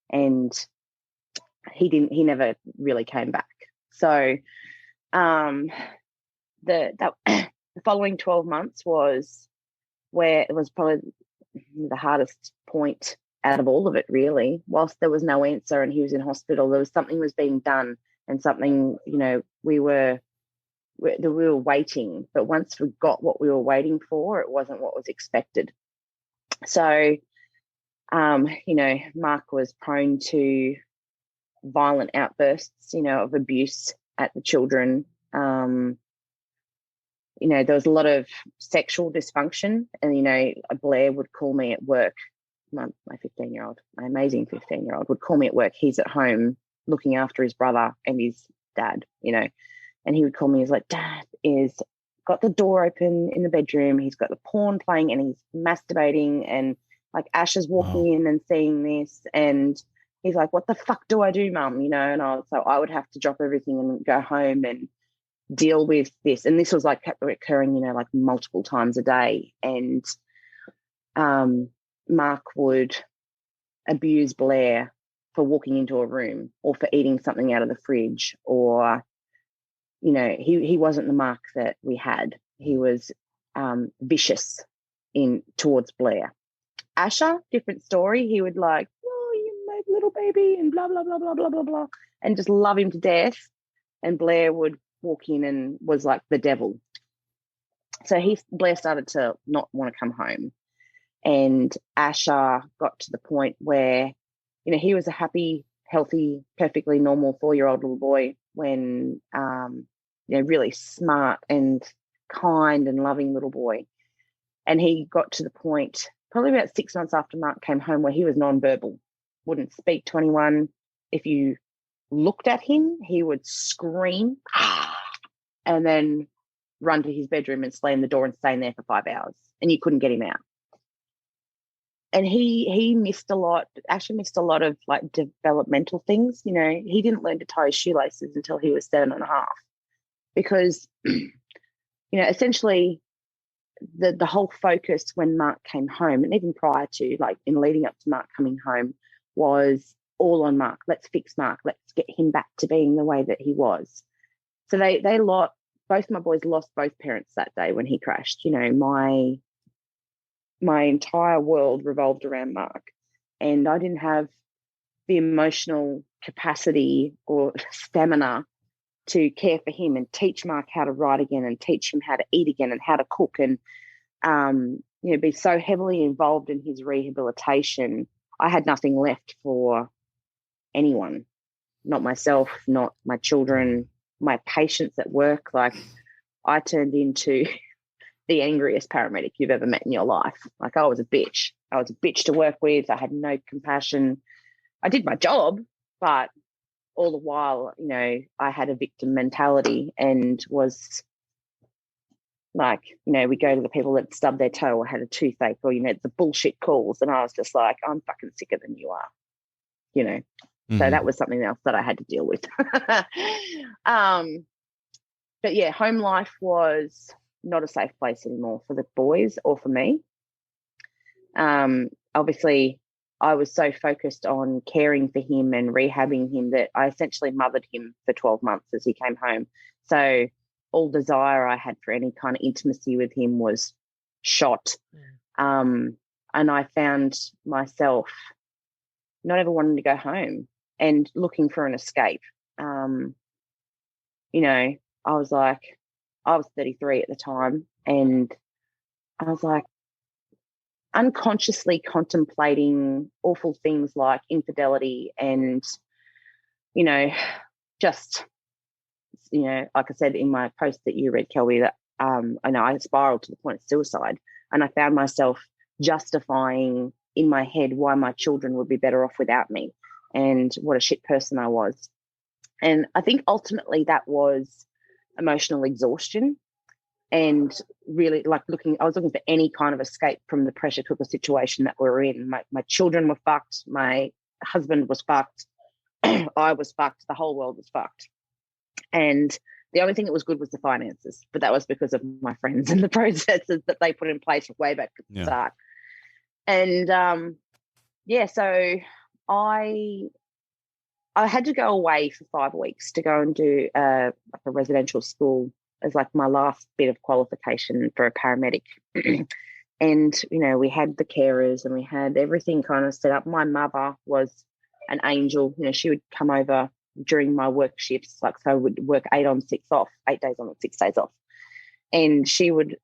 And he never really came back. So the following 12 months was where it was probably the hardest point out of all of it, really. Whilst there was no answer and he was in hospital, there was something was being done and something, we were waiting. But once we got what we were waiting for, it wasn't what was expected. So, Mark was prone to violent outbursts, of abuse at the children. There was a lot of sexual dysfunction, and, Blair would call me at work. My 15-year-old, my amazing 15-year-old would call me at work. He's at home looking after his brother and his dad, and he would call me. He's like, Dad is got the door open in the bedroom. He's got the porn playing and he's masturbating, and like Asher's walking in and seeing this, and he's like, what the fuck do I do, Mum? And so I would have to drop everything and go home and deal with this. And this was like kept recurring, like multiple times a day. And Mark would abuse Blair for walking into a room or for eating something out of the fridge, or, he wasn't the Mark that we had. He was vicious towards Blair. Asher, different story. He would like, oh, you my little baby, and blah, blah, blah, blah, blah, blah, blah, and just love him to death. And Blair would walk in and was like the devil. So Blair started to not want to come home. And Asher got to the point where, he was a happy, healthy, perfectly normal 4-year-old little boy when, really smart and kind and loving little boy. And he got to the point probably about 6 months after Mark came home where he was nonverbal, wouldn't speak to anyone. If you looked at him, he would scream and then run to his bedroom and slam the door and stay in there for 5 hours, and you couldn't get him out. And he missed a lot, actually missed a lot of like developmental things. He didn't learn to tie his shoelaces until he was 7.5, because, essentially the whole focus when Mark came home, and even prior to, like in leading up to Mark coming home, was all on Mark. Let's fix Mark. Let's get him back to being the way that he was. So both my boys lost both parents that day when he crashed. My entire world revolved around Mark, and I didn't have the emotional capacity or stamina to care for him and teach Mark how to write again and teach him how to eat again and how to cook, and be so heavily involved in his rehabilitation. I had nothing left for anyone, not myself, not my children, my patients at work. Like, I turned into the angriest paramedic you've ever met in your life. Like, I was a bitch. I was a bitch to work with. I had no compassion. I did my job, but all the while, I had a victim mentality and was like, we go to the people that stubbed their toe or had a toothache, or, the bullshit calls. And I was just like, I'm fucking sicker than you are, Mm-hmm. So that was something else that I had to deal with. But yeah, home life was not a safe place anymore for the boys or for me. Obviously, I was so focused on caring for him and rehabbing him that I essentially mothered him for 12 months as he came home. So all desire I had for any kind of intimacy with him was shot. And I found myself not ever wanting to go home and looking for an escape. I was 33 at the time, and I was like unconsciously contemplating awful things like infidelity and, just, like I said in my post that you read, Kelby, that I spiraled to the point of suicide, and I found myself justifying in my head why my children would be better off without me and what a shit person I was. And I think ultimately that was emotional exhaustion, and really I was looking for any kind of escape from the pressure cooker situation that we were in. My children were fucked. My husband was fucked. I was fucked. The whole world was fucked. And the only thing that was good was the finances, but that was because of my friends and the processes that they put in place way back at the start. And so I had to go away for 5 weeks to go and do a residential school as like my last bit of qualification for a paramedic. And, we had the carers and we had everything kind of set up. My mother was an angel. She would come over during my work shifts. Like, so I would work 8 on 6 off, 8 days on and 6 days off. And she would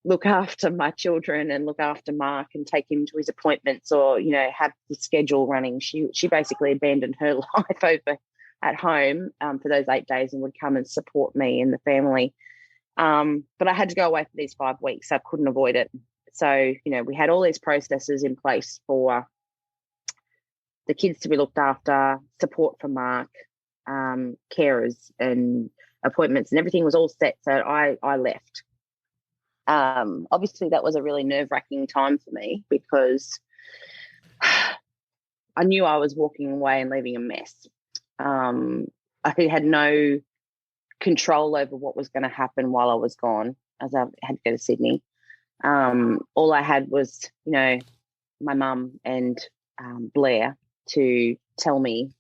look after my children and look after Mark and take him to his appointments, or, have the schedule running. She basically abandoned her life over at home for those 8 days and would come and support me and the family. But I had to go away for these 5 weeks. I couldn't avoid it. So, we had all these processes in place for the kids to be looked after, support for Mark, carers and appointments, and everything was all set. So I left. Obviously that was a really nerve-wracking time for me, because I knew I was walking away and leaving a mess. I had no control over what was going to happen while I was gone, as I had to go to Sydney. All I had was, my mum and Blair to tell me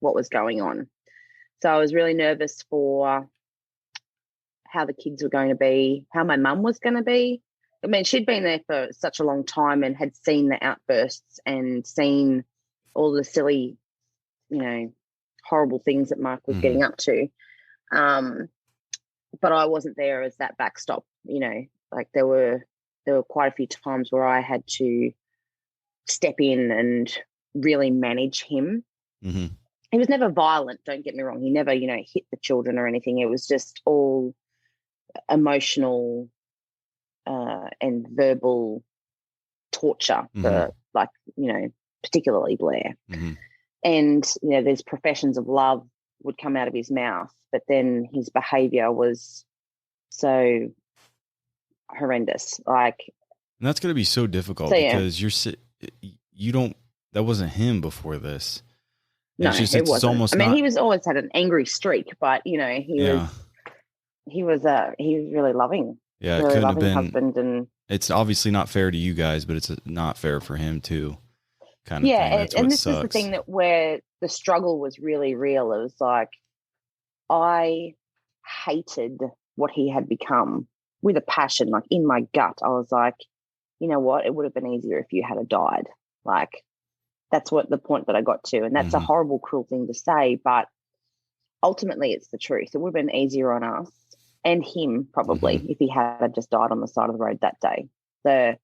what was going on. So I was really nervous for how the kids were going to be, how my mum was going to be. I mean, she'd been there for such a long time and had seen the outbursts and seen all the silly, horrible things that Mark was getting up to. But I wasn't there as that backstop, like there were quite a few times where I had to step in and really manage him. Mm-hmm. He was never violent, don't get me wrong. He never, hit the children or anything. It was just all emotional and verbal torture for, particularly Blair. Mm-hmm. And, there's professions of love would come out of his mouth, but then his behavior was so horrendous. And that's going to be so difficult because that wasn't him before this. No, it wasn't. It's almost he was always had an angry streak, but he was really loving. Yeah, really it couldn't loving have been. Husband, and it's obviously not fair to you guys, but it's not fair for him too. Kind of thing. That's and what this sucks. is the thing where the struggle was really real. It was like I hated what he had become with a passion, like in my gut. I was like, you know what? It would have been easier if you had died. Like, that's what the point that I got to. And that's a horrible, cruel thing to say, but ultimately it's the truth. It would have been easier on us and him probably if he had just died on the side of the road that day. The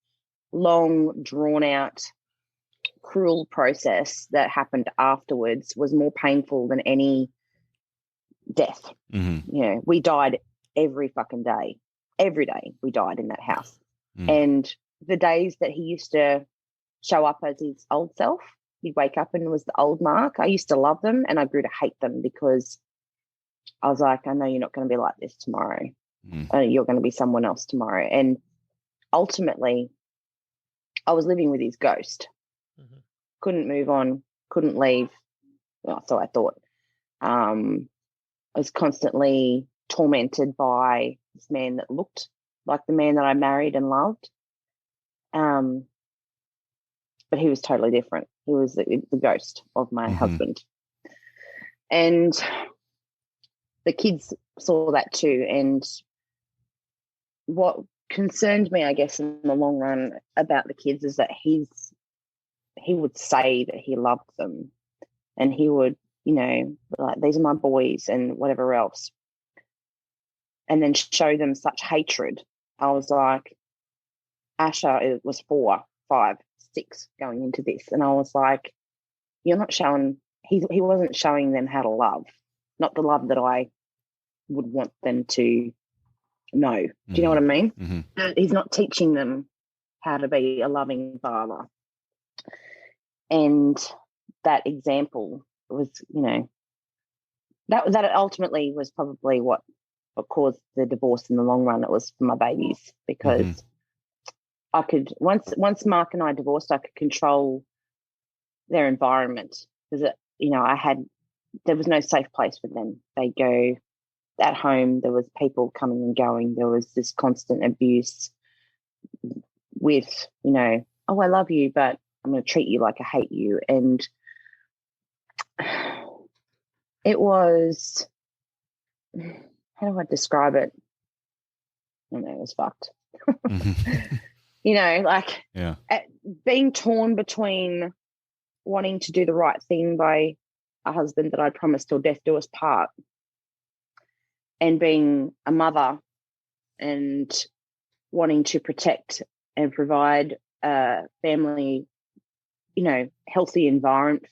long, drawn out, cruel process that happened afterwards was more painful than any death. We died every fucking day. Every day we died in that house. And the days that he used to show up as his old self, he'd wake up and it was the old Mark. I used to love them and I grew to hate them because I was like, I know you're not going to be like this tomorrow. You're going to be someone else tomorrow. And ultimately, I was living with his ghost. Couldn't move on, couldn't leave. Well, so I thought. I was constantly tormented by this man that looked like the man that I married and loved. But he was totally different. He was the ghost of my husband. And the kids saw that too. And what concerned me, I guess, in the long run about the kids is that he would say that he loved them and he would, like, these are my boys and whatever else, and then show them such hatred. I was like, Asher, it was 4, 5, 6 going into this. And I was like, you're not showing, he wasn't showing them how to love, not the love that I would want them to know. Do you know what I mean? He's not teaching them how to be a loving father. And that example was, that ultimately was probably what caused the divorce in the long run. It was for my babies because I could, once Mark and I divorced, I could control their environment because, there was no safe place for them. They go at home, there was people coming and going. There was this constant abuse with, oh, I love you, but I'm going to treat you like I hate you. And it was, how do I describe it? I don't know, it was fucked. Being torn between wanting to do the right thing by a husband that I promised till death do us part and being a mother and wanting to protect and provide a family, healthy environment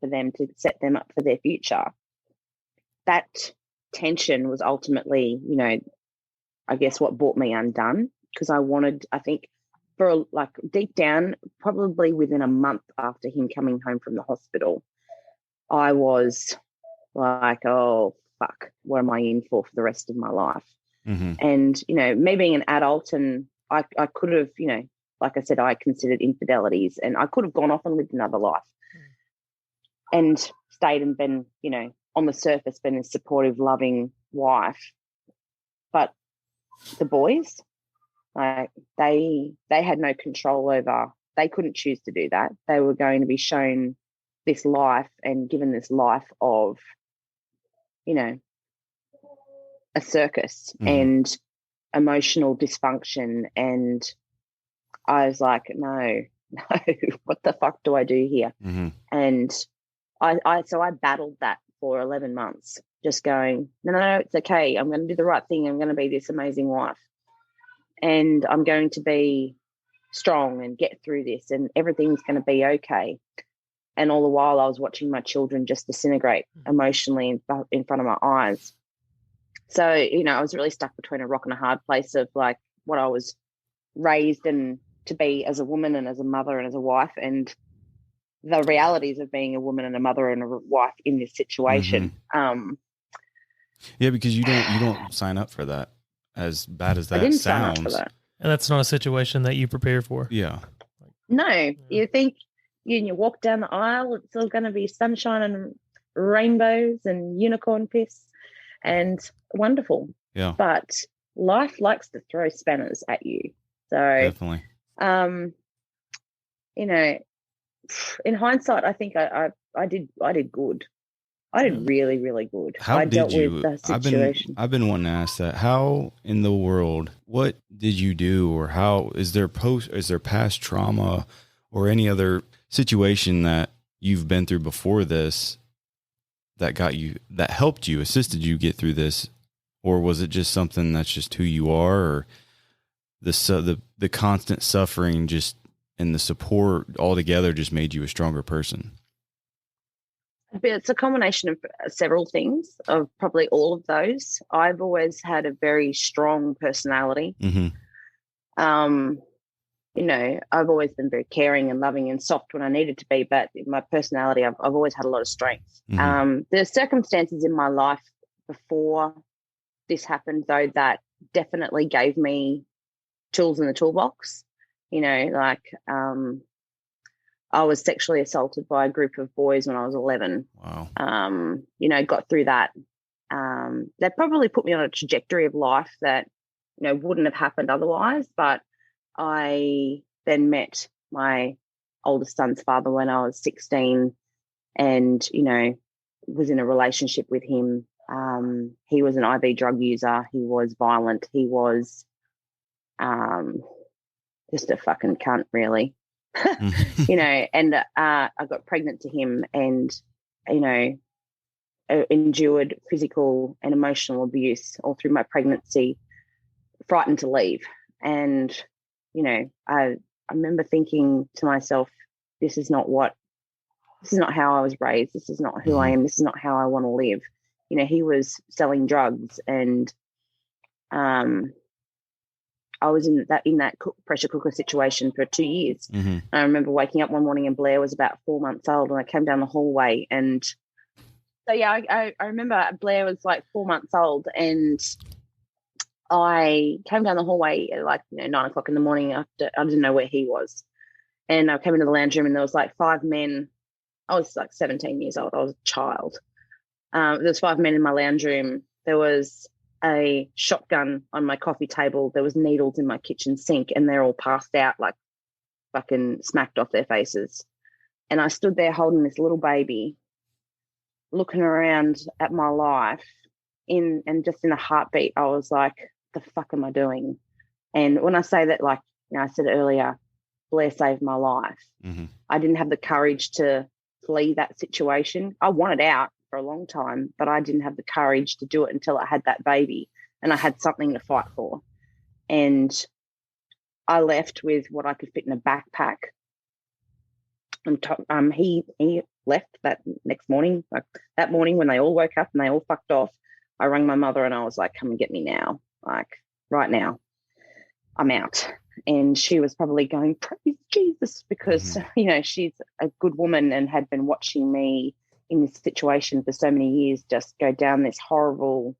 for them to set them up for their future. That tension was ultimately, I guess what brought me undone because I think for deep down, probably within a month after him coming home from the hospital, I was like, oh, fuck, what am I in for the rest of my life? And, me being an adult and I could have, like I said, I considered infidelities and I could have gone off and lived another life and stayed and been, on the surface, been a supportive, loving wife. But the boys, like they had no control over. They couldn't choose to do that. They were going to be shown this life and given this life of, you know, a circus and emotional dysfunction. And I was like, no, what the fuck do I do here? And I battled that for 11 months, just going, no, it's okay. I'm going to do the right thing. I'm going to be this amazing wife. And I'm going to be strong and get through this, and everything's going to be okay. And all the while I was watching my children just disintegrate emotionally in front of my eyes. So, you know, I was really stuck between a rock and a hard place of like what I was raised and to be as a woman and as a mother and as a wife, and the realities of being a woman and a mother and a wife in this situation. Yeah, because you don't sign up for that. As bad as that I didn't sounds. sign up for that. And that's not a situation that you prepare for. Yeah. No, you think you walk down the aisle, it's all going to be sunshine and rainbows and unicorn piss and wonderful. Yeah. But life likes to throw spanners at you. So definitely. You know, in hindsight, I think I did good. I did really, really good. How did you? With the situation. I've been wanting to ask that. How in the world? What did you do, or how is there past trauma, or any other situation that you've been through before this that helped you, assisted you get through this, or was it just something that's just who you are, or the constant suffering just and the support altogether just made you a stronger person? But it's a combination of several things, of probably all of those. I've always had a very strong personality. You know, I've always been very caring and loving and soft when I needed to be, but in my personality, I've always had a lot of strength. The circumstances in my life before this happened, though, that definitely gave me tools in the toolbox. You know, like I was sexually assaulted by a group of boys when I was 11. Wow. You know, got through that. That probably put me on a trajectory of life that, you know, wouldn't have happened otherwise. But I then met my oldest son's father when I was 16 and, you know, was in a relationship with him. He was an IV drug user. He was violent. He was just a fucking cunt, really. You know, and I got pregnant to him and, you know, endured physical and emotional abuse all through my pregnancy, frightened to leave. And, you know, I remember thinking to myself, this is not how I was raised. This is not who I am. This is not how I want to live. You know, he was selling drugs and I was in that pressure cooker situation for 2 years. I remember waking up one morning and Blair was about 4 months old, and I came down the hallway. And so, yeah, I remember Blair was like 4 months old, and I came down the hallway at like 9 o'clock in the morning. After I didn't know where he was, and I came into the lounge room, and there was like 5 men. I was like 17 years old. I was a child. There was 5 men in my lounge room. There was a shotgun on my coffee table. There was needles in my kitchen sink, and they're all passed out, like fucking smacked off their faces. And I stood there holding this little baby, looking around at my life and just in a heartbeat, I was like, the fuck am I doing? And when I say that, like, you know, I said earlier, Blair saved my life. I didn't have the courage to flee that situation. I wanted out for a long time, but I didn't have the courage to do it until I had that baby and I had something to fight for. And I left with what I could fit in a backpack. And he left that next morning. Like that morning when they all woke up and they all fucked off, I rang my mother and I was like, come and get me now. Like right now, I'm out. And she was probably going, praise Jesus, because, you know, she's a good woman and had been watching me in this situation for so many years, just go down this horrible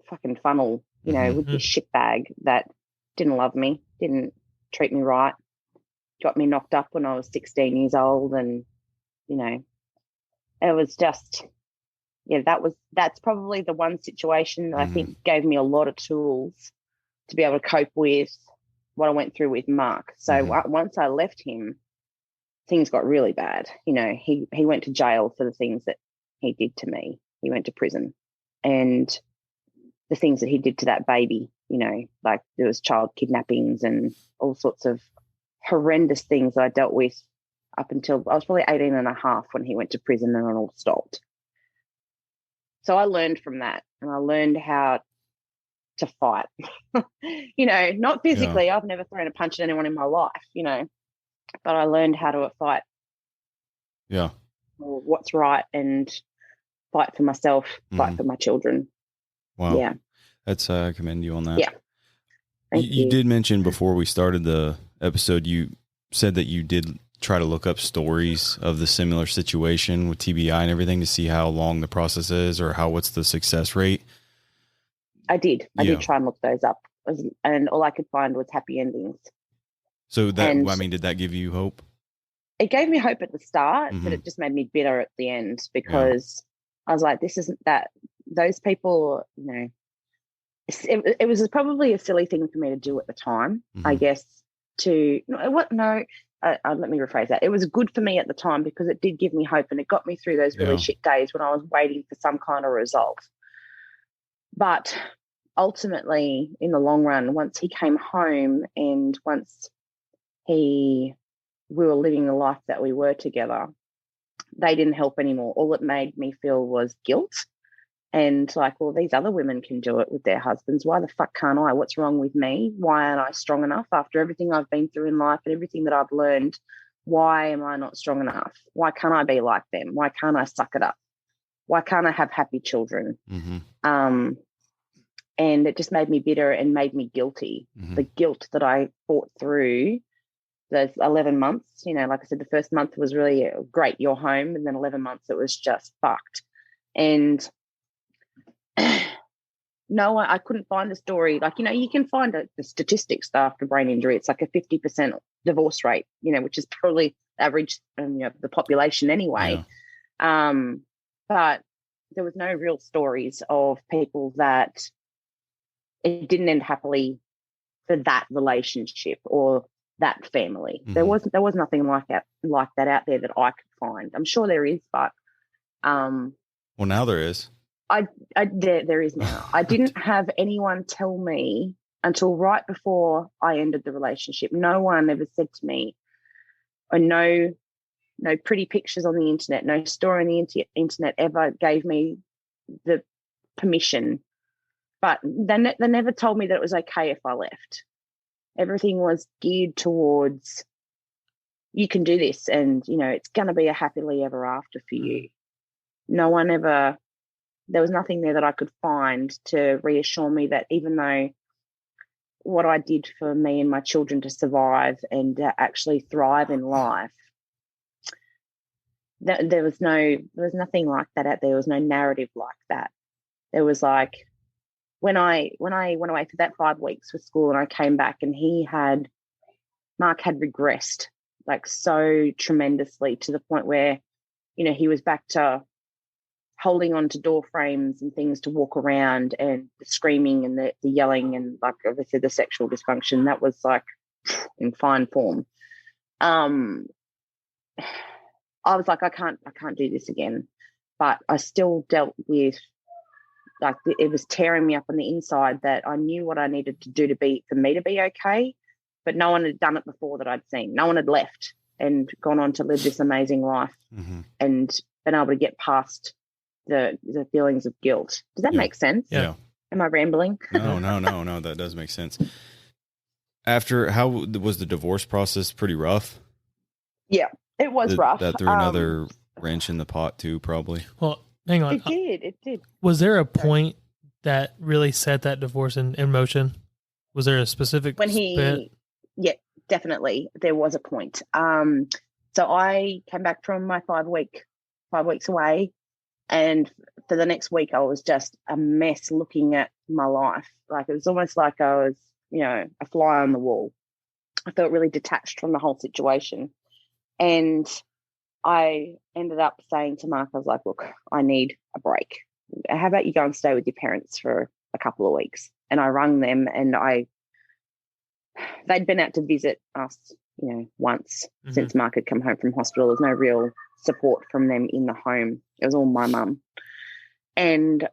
fucking funnel, you know, with this shitbag that didn't love me, didn't treat me right, got me knocked up when I was 16 years old. And, you know, it was just that's probably the one situation that I think gave me a lot of tools to be able to cope with what I went through with Mark. So once I left him, things got really bad. You know, he went to jail for the things that he did to me. He went to prison, and the things that he did to that baby, you know, like there was child kidnappings and all sorts of horrendous things I dealt with up until I was probably 18 and a half when he went to prison, and it all stopped. So I learned from that, and I learned how to fight. You know, not physically. I've never thrown a punch at anyone in my life, you know, but I learned how to fight. Yeah. What's right, and fight for myself, fight for my children. Wow. Yeah. That's, I commend you on that. Yeah. You did mention before we started the episode, you said that you did try to look up stories of the similar situation with TBI and everything to see how long the process is or what's the success rate. I did try and look those up, and all I could find was happy endings. So did that give you hope? It gave me hope at the start, but it just made me bitter at the end, because I was like, this isn't that. Those people, you know, it was probably a silly thing for me to do at the time, I guess. Let me rephrase that. It was good for me at the time because it did give me hope, and it got me through those really shit days when I was waiting for some kind of result. But ultimately, in the long run, once he came home and once we were living the life that we were together, they didn't help anymore. All it made me feel was guilt. And like, well, these other women can do it with their husbands. Why the fuck can't I? What's wrong with me? Why aren't I strong enough after everything I've been through in life and everything that I've learned? Why am I not strong enough? Why can't I be like them? Why can't I suck it up? Why can't I have happy children? And it just made me bitter and made me guilty. The guilt that I fought through those 11 months, you know, like I said, the first month was really great, you're home, and then 11 months it was just fucked. And no, I couldn't find the story. Like, you know, you can find the statistics after brain injury. It's like a 50% divorce rate, you know, which is probably average, you know, the population anyway. But there was no real stories of people that it didn't end happily for that relationship or that family. There was nothing like that out there that I could find. I'm sure there is, but well, now there is. There is now. I didn't have anyone tell me until right before I ended the relationship. No one ever said to me, or no pretty pictures on the internet, no story on the internet ever gave me the permission. But they never told me that it was okay if I left. Everything was geared towards, you can do this, and, you know, it's going to be a happily ever after for you. No one ever... There was nothing there that I could find to reassure me that even though what I did for me and my children to survive and actually thrive in life, there was nothing like that out there. There was no narrative like that. There was like, when I went away for that 5 weeks for school and I came back, and Mark had regressed like so tremendously to the point where, you know, he was back to holding on to door frames and things to walk around, and the screaming and the yelling and, like, obviously the sexual dysfunction, that was like in fine form. I was like, I can't do this again. But I still dealt with, like, it was tearing me up on the inside that I knew what I needed to do for me to be okay, but no one had done it before that I'd seen. No one had left and gone on to live this amazing life and been able to get past the feelings of guilt. Does that make sense? Yeah. Am I rambling? No, that does make sense. How was the divorce process? Pretty rough? Yeah, it was rough. That threw another wrench in the pot too, probably. Well, hang on. It did. Was there a point that really set that divorce in motion? Was there a specific Yeah, definitely. There was a point. So I came back from my 5 weeks away, and for the next week I was just a mess looking at my life. Like, it was almost like I was, you know, a fly on the wall. I felt really detached from the whole situation. And I ended up saying to Mark, I was like, look, I need a break. How about you go and stay with your parents for a couple of weeks? And I rang them, and they'd been out to visit us, once since Mark had come home from hospital. There's no real support from them in the home. It was all my mum. And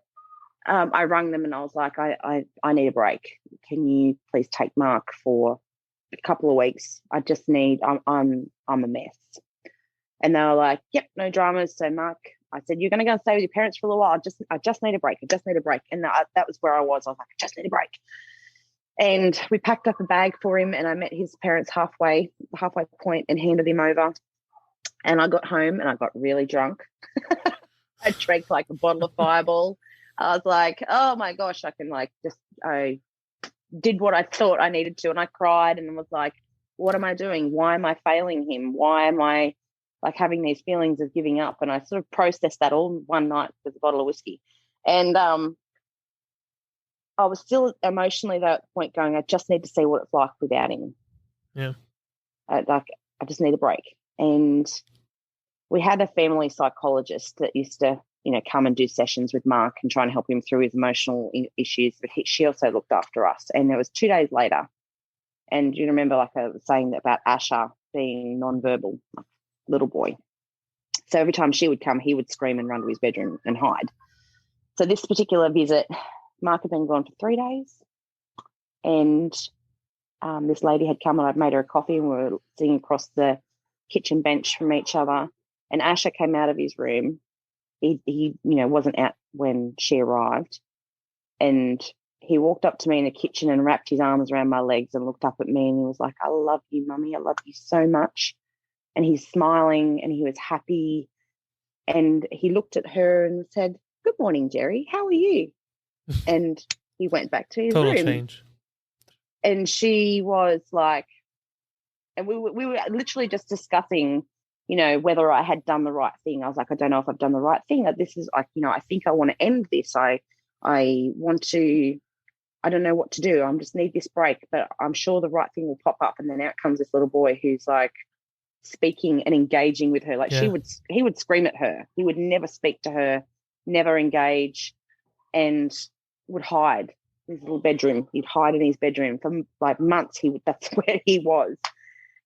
I rang them and I was like, I need a break. Can you please take Mark for a couple of weeks? I'm a mess. And they were like, yep, no dramas. So Mark, I said, you're going to go and stay with your parents for a little while. I just need a break. I just need a break. And that was where I was. I was like, I just need a break. And we packed up a bag for him, and I met his parents the halfway point, and handed him over. And I got home and I got really drunk. I drank like a bottle of Fireball. I was like, oh my gosh, I did what I thought I needed to. And I cried and was like, what am I doing? Why am I failing him? Why am I like having these feelings of giving up? And I sort of processed that all one night with a bottle of whiskey. And I was still emotionally, though, at the point going, I just need to see what it's like without him. Yeah. I just need a break. And we had a family psychologist that used to, come and do sessions with Mark and try and help him through his emotional issues. But she also looked after us. And it was 2 days later. And you remember, like I was saying about Asher being nonverbal, like little boy. So every time she would come, he would scream and run to his bedroom and hide. So this particular visit, Mark had been gone for 3 days, and this lady had come, and I'd made her a coffee, and we were sitting across the kitchen bench from each other, and Asher came out of his room. He wasn't out when she arrived, and he walked up to me in the kitchen and wrapped his arms around my legs and looked up at me, and he was like, I love you, Mummy. I love you so much. And he's smiling and he was happy, and he looked at her and said, good morning, Jerry. How are you? And he went back to his Total room. Change. And she was like, and we were literally just discussing, whether I had done the right thing. I was like, I don't know if I've done the right thing. This is like, I think I want to end this. I want to, I don't know what to do. I just need this break, but I'm sure the right thing will pop up. And then out comes this little boy who's like speaking and engaging with her. Like he would scream at her. He would never speak to her, never engage, and would hide in his little bedroom. He'd hide in his bedroom for like months. That's where he was.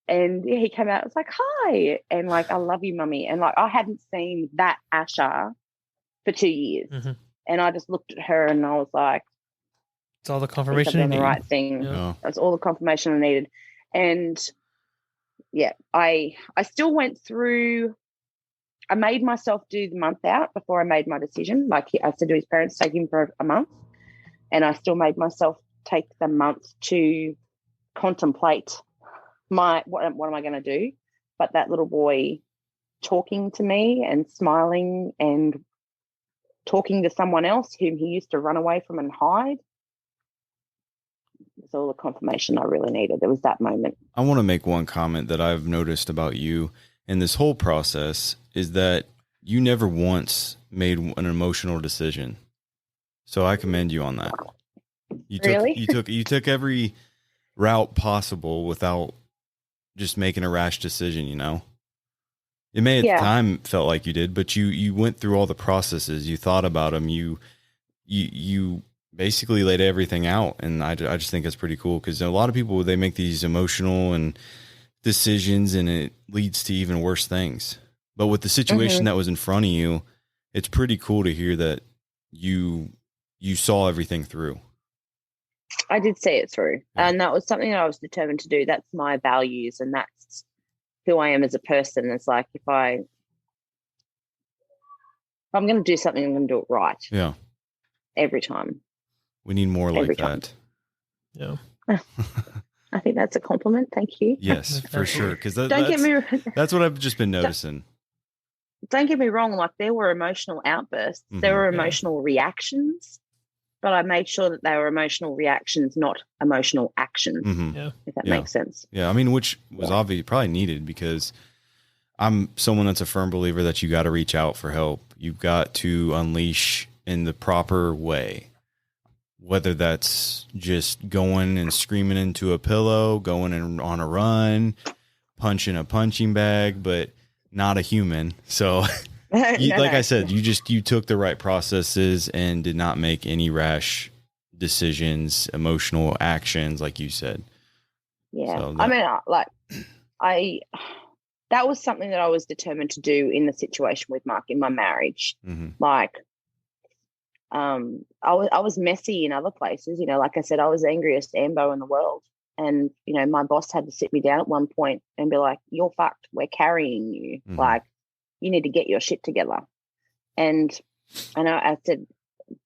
And he came out, it was like, hi. And like, I love you, Mummy. And like, I hadn't seen that Asher for 2 years. Mm-hmm. And I just looked at her and I was like, it's all the confirmation I've done the right thing. Yeah. That's all the confirmation I needed. And yeah, I still went through, I made myself do the month out before I made my decision. Like I said to his parents, take him for a month. And I still made myself take the month to contemplate what am I going to do? But that little boy talking to me and smiling and talking to someone else whom he used to run away from and hide, it's all the confirmation I really needed. There was that moment. I want to make one comment that I've noticed about you in this whole process is that you never once made an emotional decision. So I commend you on that. You took every route possible without just making a rash decision, It may at the time felt like you did, but you went through all the processes. You thought about them. You basically laid everything out. And I just think it's pretty cool because a lot of people, they make these emotional and decisions and it leads to even worse things. But with the situation that was in front of you, it's pretty cool to hear that you saw everything through. I did see it through. And that was something that I was determined to do. That's my values and that's who I am as a person. It's like if I'm going to do something, I'm going to do it right. Yeah. Every time. We need more like that. Yeah. I think that's a compliment. Thank you. Yes, for sure. Because that's what I've just been noticing. Don't get me wrong. Like there were emotional outbursts. Mm-hmm. There were emotional reactions. But I made sure that they were emotional reactions, not emotional actions, if that makes sense. Yeah, I mean, which was obviously probably needed because I'm someone that's a firm believer that you got to reach out for help. You've got to unleash in the proper way, whether that's just going and screaming into a pillow, going on a run, punching a punching bag. But not a human. So like I said, you took the right processes and did not make any rash decisions, emotional actions, like you said. Yeah. So I mean, that was something that I was determined to do in the situation with Mark in my marriage. Mm-hmm. Like, I was messy in other places, you know, like I said, I was the angriest ambo in the world. And, you know, my boss had to sit me down at one point and be like, you're fucked. We're carrying you. Mm-hmm. Like, you need to get your shit together. And I know I said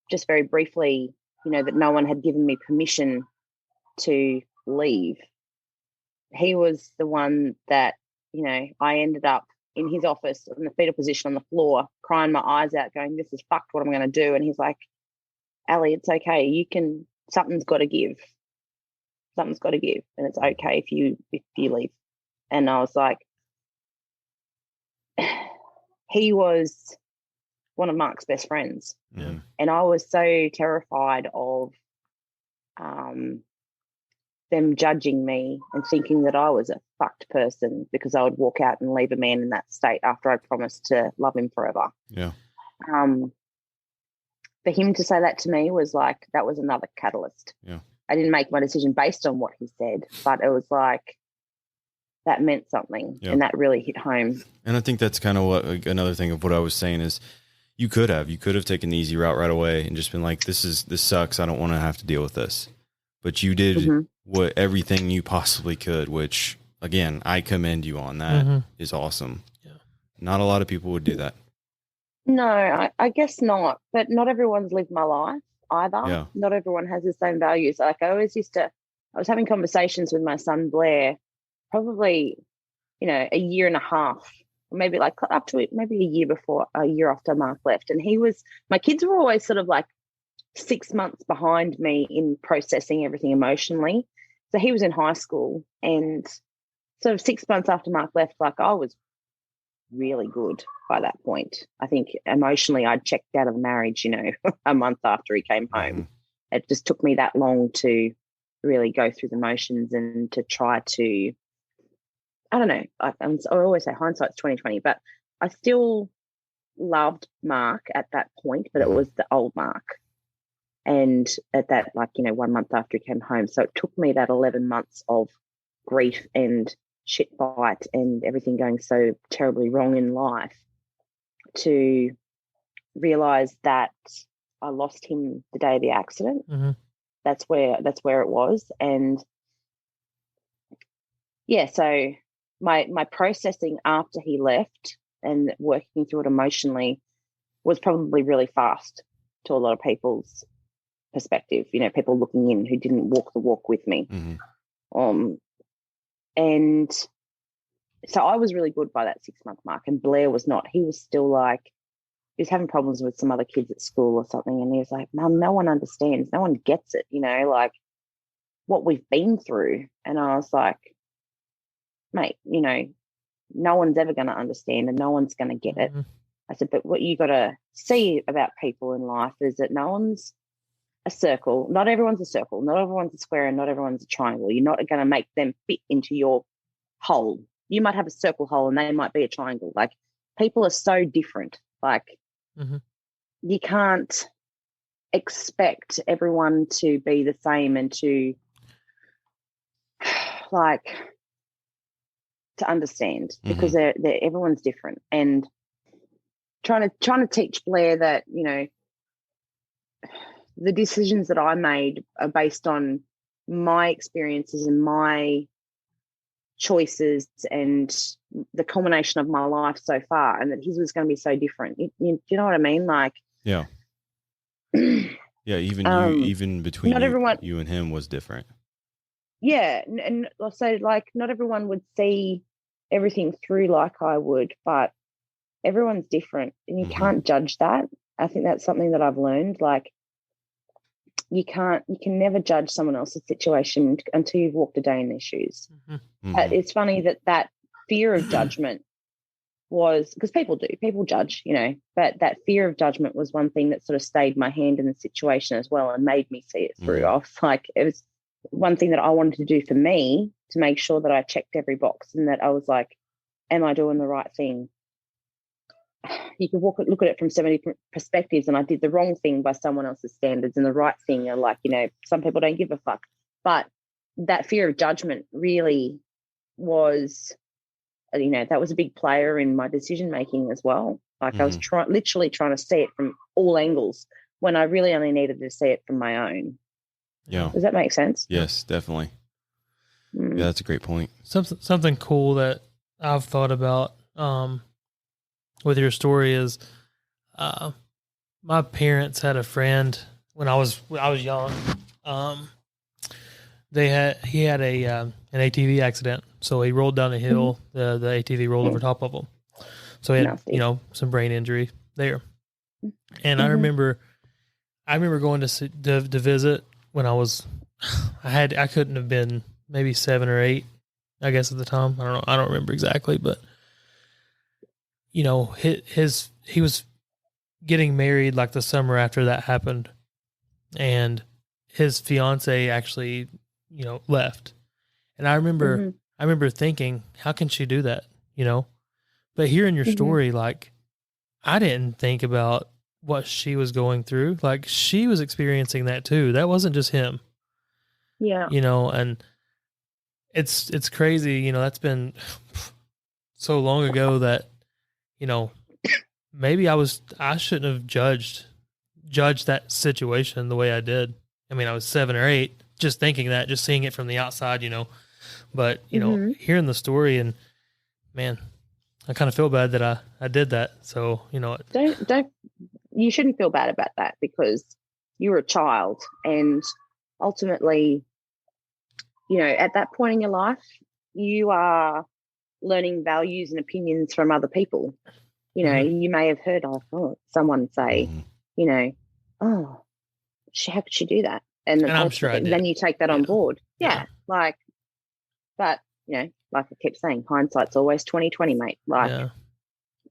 just very briefly, you know, that no one had given me permission to leave. He was the one that, you know, I ended up in his office in the fetal position on the floor, crying my eyes out, going, this is fucked, what am I going to do? And he's like, Ali, it's okay. Something's got to give. Something's got to give. And it's okay if you leave. And I was like, he was one of Mark's best friends. Mm-hmm. And I was so terrified of them judging me and thinking that I was a fucked person because I would walk out and leave a man in that state after I promised to love him forever. Yeah. For him to say that to me was like, that was another catalyst. Yeah. I didn't make my decision based on what he said, but it was like, that meant something. Yeah. And that really hit home. And I think that's kind of what, another thing of what I was saying is you could have taken the easy route right away and just been like, this sucks. I don't want to have to deal with this. But you did everything you possibly could, which again, I commend you on that. Is awesome. Yeah. Not a lot of people would do that. No, I guess not. But not everyone's lived my life either. Yeah. Not everyone has the same values. Like I was having conversations with my son Blair, probably, you know, a year and a half, maybe like up to maybe a year after Mark left. And my kids were always sort of like 6 months behind me in processing everything emotionally. So he was in high school, and sort of 6 months after Mark left, like I was really good by that point. I think emotionally I'd checked out of marriage, you know, a month after he came home. It just took me that long to really go through the motions and to try to, I don't know, I always say hindsight's 20/20, but I still loved Mark at that point, but it was the old Mark. And at that, like, you know, 1 month after he came home. So it took me that 11 months of grief and shit fight and everything going so terribly wrong in life to realize that I lost him the day of the accident. That's where it was. And yeah, so my processing after he left and working through it emotionally was probably really fast to a lot of people's perspective, you know, people looking in who didn't walk the walk with me. And so I was really good by that 6 month mark, and Blair was not. He was still like, he was having problems with some other kids at school or something, and he was like, Mum, no one understands, no one gets it, you know, like what we've been through. And I was like, mate, you know, no one's ever going to understand and no one's going to get it. I said, but what you got to see about people in life is that no one's a circle. Not everyone's a circle. Not everyone's a square, and not everyone's a triangle. You're not going to make them fit into your hole. You might have a circle hole and they might be a triangle. Like, people are so different. Like, you can't expect everyone to be the same and to like to understand, because they're everyone's different. And trying to teach Blair that, you know, the decisions that I made are based on my experiences and my choices and the culmination of my life so far, and that his was going to be so different. Do you know what I mean? Like, yeah, even between you and him was different. Yeah, and so like not everyone would see everything through like I would, but everyone's different, and you can't judge that. I think that's something that I've learned. Like, you can never judge someone else's situation until you've walked a day in their shoes. It's funny that fear of judgment was, because people judge, you know, but that fear of judgment was one thing that sort of stayed my hand in the situation as well and made me see it through. I was like, it was one thing that I wanted to do for me to make sure that I checked every box and that I was like, am I doing the right thing? you could look at it from so many different perspectives, and I did the wrong thing by someone else's standards and the right thing, and like, some people don't give a fuck. But that fear of judgment really was, that was a big player in my decision making as well. Like I was literally trying to see it from all angles when I really only needed to see it from my own. Yeah. Does that make sense? Yes, definitely. Yeah, that's a great point. Something cool that I've thought about with your story is my parents had a friend when I was young. He had an ATV accident, so he rolled down a hill. The ATV rolled over top of him, so he had some brain injury there. And I remember going to visit when I couldn't have been maybe 7 or 8, I guess at the time. I don't remember exactly, but he was getting married like the summer after that happened, and his fiance actually left. And I remember thinking, how can she do that? But hearing your story, like, I didn't think about what she was going through. Like, she was experiencing that too. That wasn't just him. Yeah. And it's crazy, that's been so long ago that, maybe I shouldn't have judged that situation the way I did. I mean, I was 7 or 8, just thinking that, just seeing it from the outside, but, hearing the story, and man, I kind of feel bad that I did that. So, don't, you shouldn't feel bad about that, because you were a child, and ultimately, at that point in your life, you are learning values and opinions from other people. You may have heard someone say, oh, how could she do that? And I'm sure I did. Then you take that on board. Yeah. But like I keep saying, hindsight's always 20/20, mate. Like,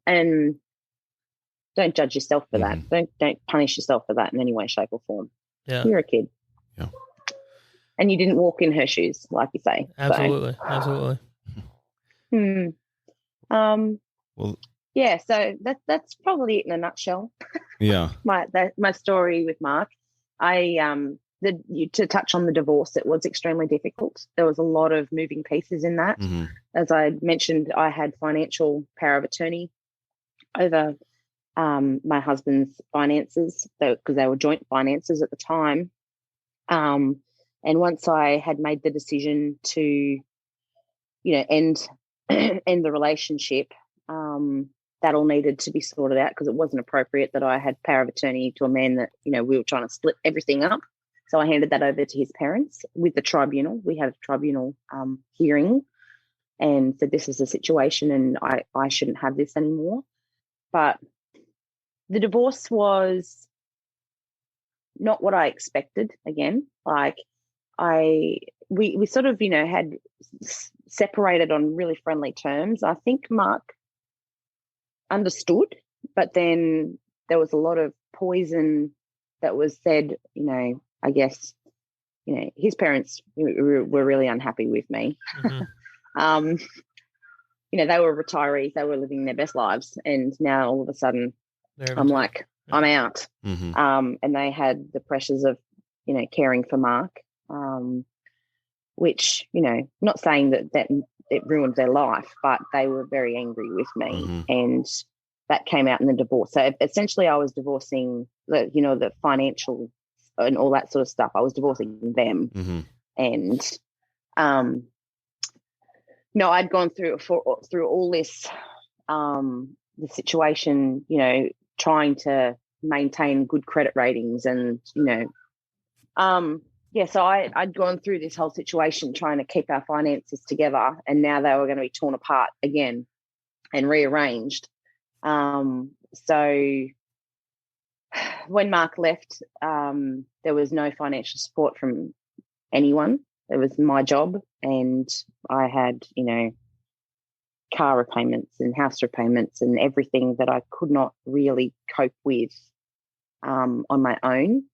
and don't judge yourself for that. Don't punish yourself for that in any way, shape, or form. Yeah. You're a kid. Yeah. And you didn't walk in her shoes, like you say. Absolutely. So. Absolutely. Well, yeah, so that's probably it in a nutshell. Yeah. my story with Mark. To touch on the divorce, it was extremely difficult. There was a lot of moving pieces in that. As I mentioned, I had financial power of attorney over my husband's finances, because they were joint finances at the time. And once I had made the decision to, end the relationship, that all needed to be sorted out, because it wasn't appropriate that I had power of attorney to a man that, we were trying to split everything up. So I handed that over to his parents with the tribunal. We had a tribunal hearing and said, this is the situation and I shouldn't have this anymore. But the divorce was not what I expected again. Like, we sort of, had separated on really friendly terms. I think Mark understood, but then there was a lot of poison that was said, I guess, his parents were really unhappy with me. They were retirees, they were living their best lives, and now all of a sudden I'm like, I'm out. And they had the pressures of, caring for Mark, which, not saying that it ruined their life, but they were very angry with me, and that came out in the divorce. So essentially I was divorcing the financial and all that sort of stuff. I was divorcing them. And I'd gone through all this, the situation, trying to maintain good credit ratings, and so I'd gone through this whole situation trying to keep our finances together, and now they were going to be torn apart again and rearranged. So when Mark left, there was no financial support from anyone. It was my job, and I had, car repayments and house repayments and everything that I could not really cope with on my own.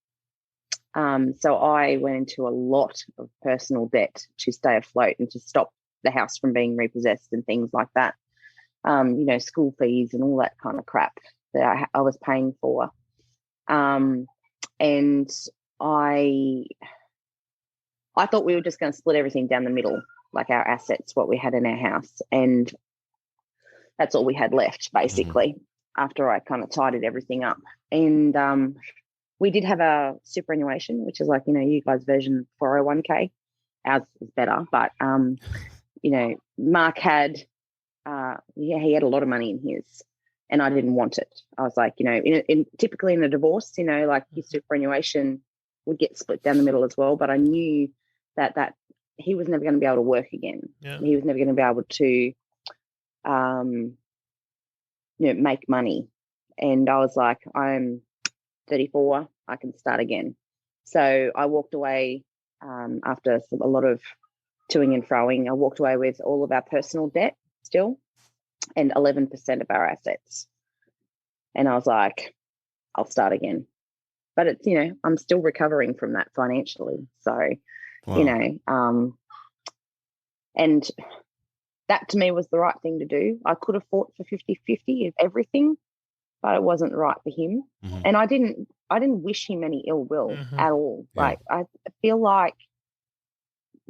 So I went into a lot of personal debt to stay afloat and to stop the house from being repossessed and things like that. school fees and all that kind of crap that I was paying for. And I thought we were just going to split everything down the middle, like our assets, what we had in our house. And that's all we had left, basically, after I kind of tidied everything up. And we did have a superannuation, which is like, you guys' version 401k. Ours is better. But, Mark had, he had a lot of money in his, and I didn't want it. I was like, typically in a divorce, like your superannuation would get split down the middle as well. But I knew that he was never going to be able to work again. Yeah. He was never going to be able to, make money. And I was like, I'm 34, I can start again. So I walked away after a lot of toing and froing. I walked away with all of our personal debt still and 11% of our assets. And I was like, I'll start again. But it's, I'm still recovering from that financially. So, Wow. And that to me was the right thing to do. I could have fought for 50-50 of everything, but it wasn't right for him. And I didn't wish him any ill will at all. Yeah. Like, I feel like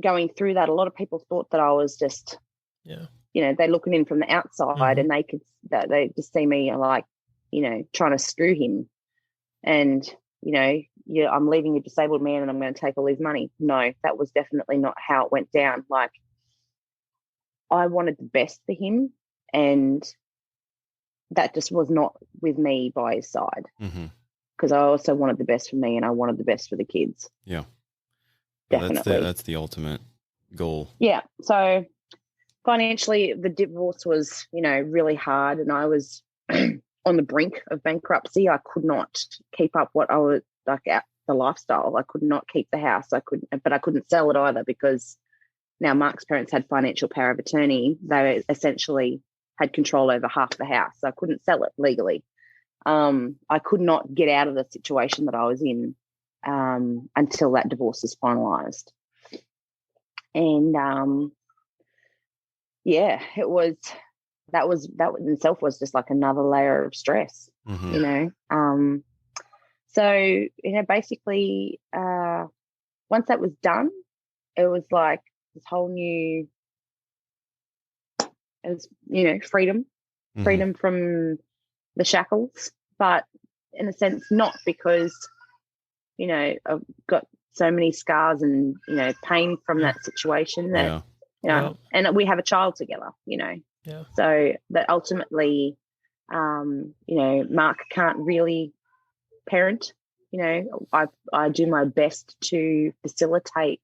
going through that, a lot of people thought that I was just, they're looking in from the outside and they just see me like, trying to screw him. And, I'm leaving a disabled man and I'm going to take all his money. No, that was definitely not how it went down. Like, I wanted the best for him, and that just was not with me by his side, because I also wanted the best for me and I wanted the best for the kids. Yeah. Definitely. That's the ultimate goal. Yeah. So financially, the divorce was, really hard, and I was on the brink of bankruptcy. I could not keep up what I was like at the lifestyle. I could not keep the house. But I couldn't sell it either, because now Mark's parents had financial power of attorney. They essentially had control over half the house. So I couldn't sell it legally. I could not get out of the situation that I was in until that divorce was finalised. And that in itself was just like another layer of stress, So, basically, once that was done, it was like this whole new, freedom from the shackles, but in a sense, not, because, I've got so many scars and, pain from that situation that, and we have a child together, so that ultimately, Mark can't really parent. I do my best to facilitate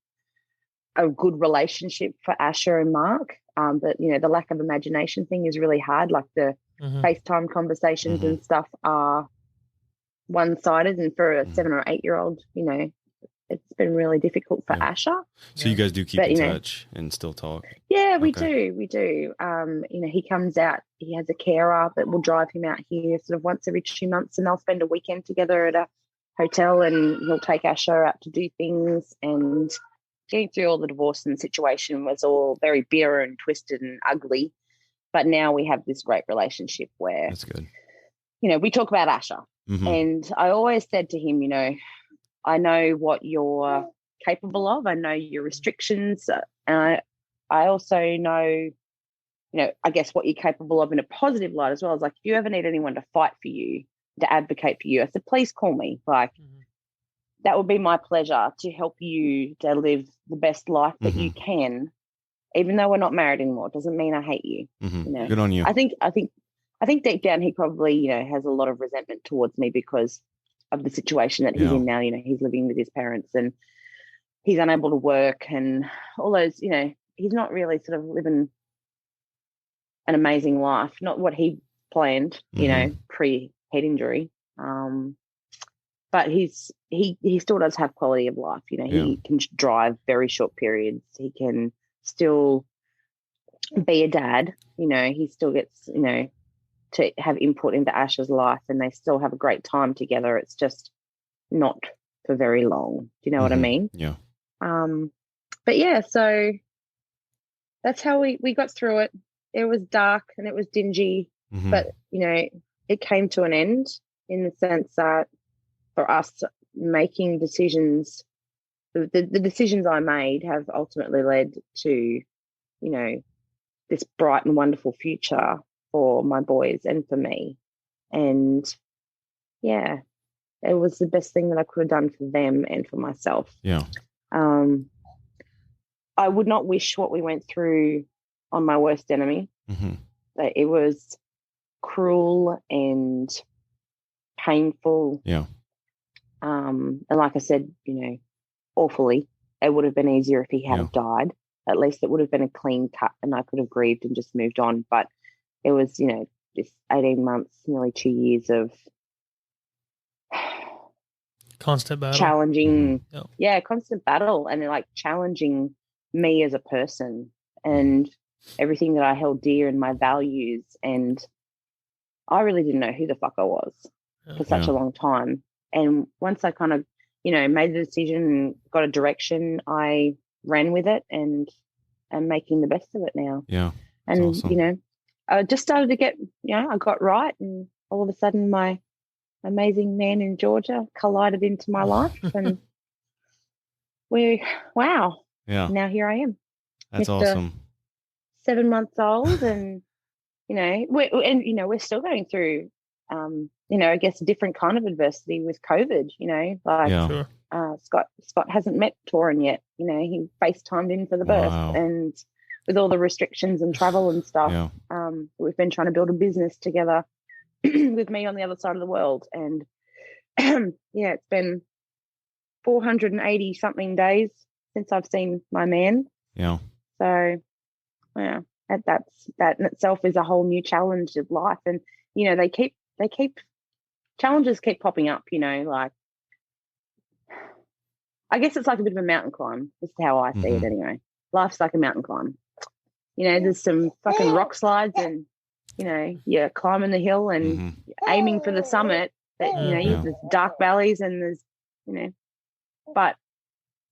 a good relationship for Asher and Mark, but the lack of imagination thing is really hard. Like the FaceTime conversations and stuff are one-sided, and for a 7 or 8 year old, it's been really difficult for Asher. So you guys do keep in touch and still talk? Yeah, we do. He comes out, he has a carer that will drive him out here sort of once every 2 months, and they'll spend a weekend together at a hotel, and he'll take Asher out to do things. And getting through all the divorce and the situation was all very bitter and twisted and ugly. But now we have this great relationship where, that's good. We talk about Asher. And I always said to him, I know what you're capable of. I know your restrictions. And I also know, I guess what you're capable of in a positive light as well. It's like, if you ever need anyone to fight for you, to advocate for you, I said, please call me. Like, that would be my pleasure to help you to live the best life that you can, even though we're not married anymore. It doesn't mean I hate you. Good on you. I think deep down he probably, has a lot of resentment towards me because of the situation that he's in now. He's living with his parents and he's unable to work and all those, he's not really sort of living an amazing life, not what he planned, pre head injury. But he still does have quality of life. He can drive very short periods. He can still be a dad. He still gets, to have input into Ash's life, and they still have a great time together. It's just not for very long. Do you know what I mean? Yeah. But yeah, so that's how we got through it. it was dark and it was dingy, Mm-hmm. but it came to an end in the sense that for us making decisions, the decisions I made have ultimately led to, this bright and wonderful future for my boys and for me. And yeah, it was the best thing that I could have done for them and for myself. Yeah. I would not wish what we went through on my worst enemy. Mm-hmm. That it was cruel and painful. Yeah. And like I said, awfully, it would have been easier if he had have died. At least it would have been a clean cut and I could have grieved and just moved on. But it was, this 18 months, nearly 2 years of constant battle, challenging, mm-hmm. Constant battle, and like challenging me as a person and everything that I held dear and my values. And I really didn't know who the fuck I was for such a long time. And once I kind of, made the decision and got a direction, I ran with it and I'm making the best of it now. Yeah. And, awesome. I just started to get, I got right. And all of a sudden my amazing man in Georgia collided into my life and wow. Yeah. Now here I am. That's Mr. awesome. 7 months old and, we're still going through, I guess a different kind of adversity with COVID, Scott hasn't met Torin yet. He FaceTimed in for the birth and with all the restrictions and travel and stuff, we've been trying to build a business together with me on the other side of the world. And it's been 480 something days since I've seen my man. Yeah. So, that in itself is a whole new challenge of life. And, challenges keep popping up, like, I guess it's like a bit of a mountain climb. This is how I see it anyway. Life's like a mountain climb. There's some fucking rock slides and, you're climbing the hill and aiming for the summit. But, there's dark valleys and there's, but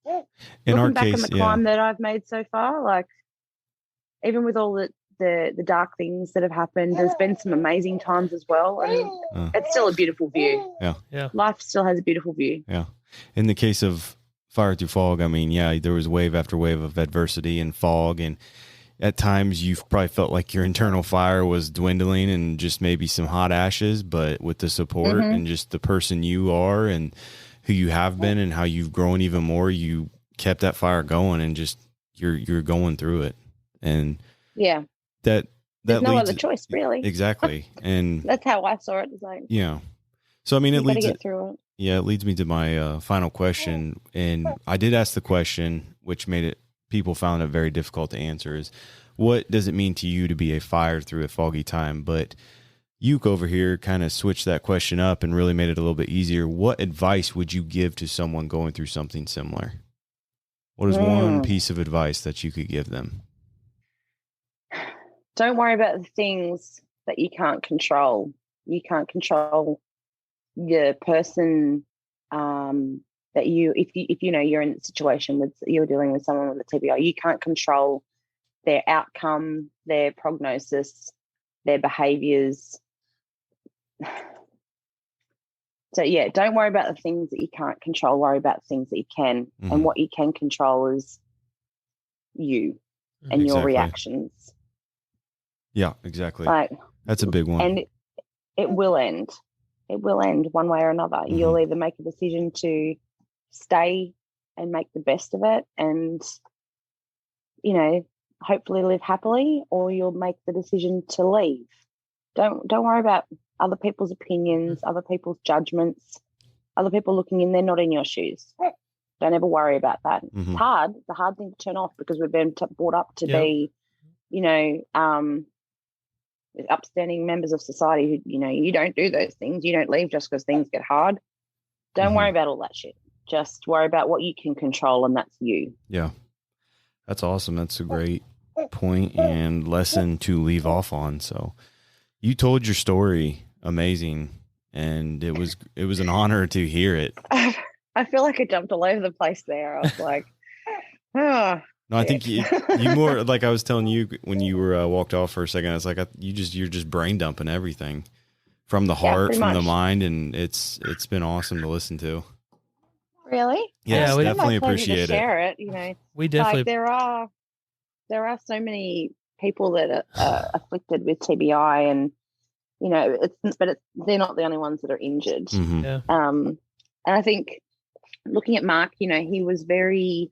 in our looking back case, on the climb that I've made so far, like, even with all the dark things that have happened, there's been some amazing times as well. And it's still a beautiful view. Yeah. Life still has a beautiful view. Yeah. In the case of Fire Through Fog, I mean, there was wave after wave of adversity and fog. And at times you've probably felt like your internal fire was dwindling and just maybe some hot ashes, but with the support and just the person you are and who you have been and how you've grown even more, you kept that fire going and just you're going through it. And there's no other choice, really. Exactly. And that's how I saw it. It's like, so I mean, it leads to get through it. Yeah, it leads me to my final question. And I did ask the question, which made it, people found it very difficult to answer, is what does it mean to you to be a fire through a foggy time? But Uke over here kind of switched that question up and really made it a little bit easier. What advice would you give to someone going through something similar? What is one piece of advice that you could give them? Don't worry about the things that you can't control. You can't control the person that if you're in a situation with, you're dealing with someone with a TBI, you can't control their outcome, their prognosis, their behaviors. So don't worry about the things that you can't control. Worry about things that you can, and what you can control is you and your reactions. Yeah, exactly. Like, that's a big one. And it will end. It will end one way or another. You'll either make a decision to stay and make the best of it and, hopefully live happily, or you'll make the decision to leave. Don't worry about other people's opinions, other people's judgments, other people looking in. They're not in your shoes. Don't ever worry about that. It's hard. It's a hard thing to turn off because we've been brought up to be, upstanding members of society who, you don't do those things. You don't leave just because things get hard. Don't worry about all that shit. Just worry about what you can control, and that's you. Yeah. That's awesome. That's a great point and lesson to leave off on. So you told your story amazing, and it was an honor to hear it. I feel like I jumped all over the place there. I was like, No, I think you more like I was telling you when you were walked off for a second. I was like, you're just brain dumping everything from the heart, pretty from the much. mind, and it's been awesome to listen to. Really? Yes, we definitely It's my pleasure appreciate to it. share it. You know, We definitely. like there are so many people that are afflicted with TBI, and you know, they're not the only ones that are injured. Mm-hmm. Yeah. And I think looking at Mark, you know, he was very,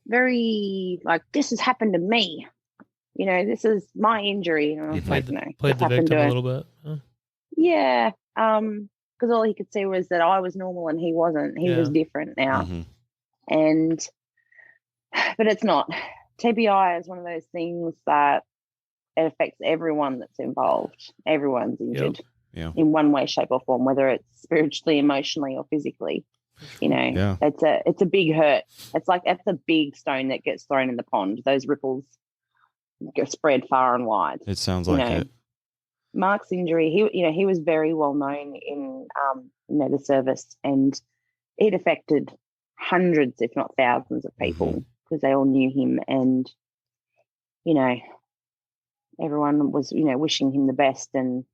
very like, this has happened to me. You know, this is my injury. And I He was played like, no, played this the happened victim to a him. little bit. Huh? Yeah. Because all he could see was that I was normal and he wasn't. He was different now. Mm-hmm. And, but it's not. TBI is one of those things that it affects everyone that's involved. Everyone's injured in one way, shape, or form, whether it's spiritually, emotionally, or physically. You know, it's a big hurt. It's like that's a big stone that gets thrown in the pond. Those ripples get spread far and wide. It sounds like it. Mark's injury, he was very well known in the service, and it affected hundreds, if not thousands, of people because they all knew him, and you know, everyone was wishing him the best, and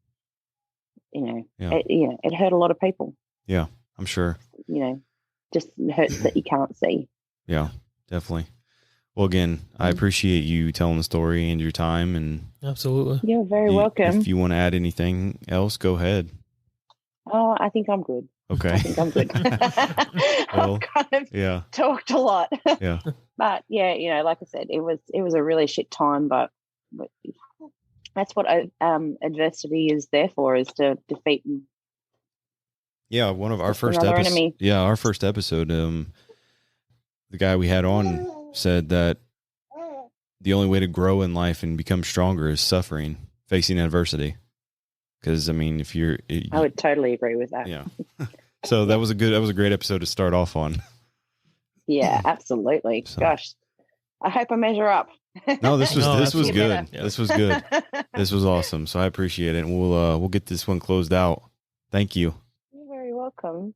it hurt a lot of people. Yeah, I'm sure. You know, just hurts that you can't see. Yeah, definitely. Well, again, I appreciate you telling the story and your time. And absolutely, you're very welcome. If you want to add anything else, go ahead. Oh, I think I'm good. Okay, I think I'm good. Well, I've kind of talked a lot. Yeah, but yeah, like I said, it was a really shit time, but that's what adversity is there for, is to defeat. Yeah, one of our first episodes. Yeah, our first episode. The guy we had on said that the only way to grow in life and become stronger is suffering, facing adversity. Because I mean, I would totally agree with that. Yeah. So that was a great episode to start off on. Yeah, absolutely. So. Gosh, I hope I measure up. No, this was good. Yeah. This was good. This was awesome. So I appreciate it. And we'll get this one closed out. Thank you. You're very welcome.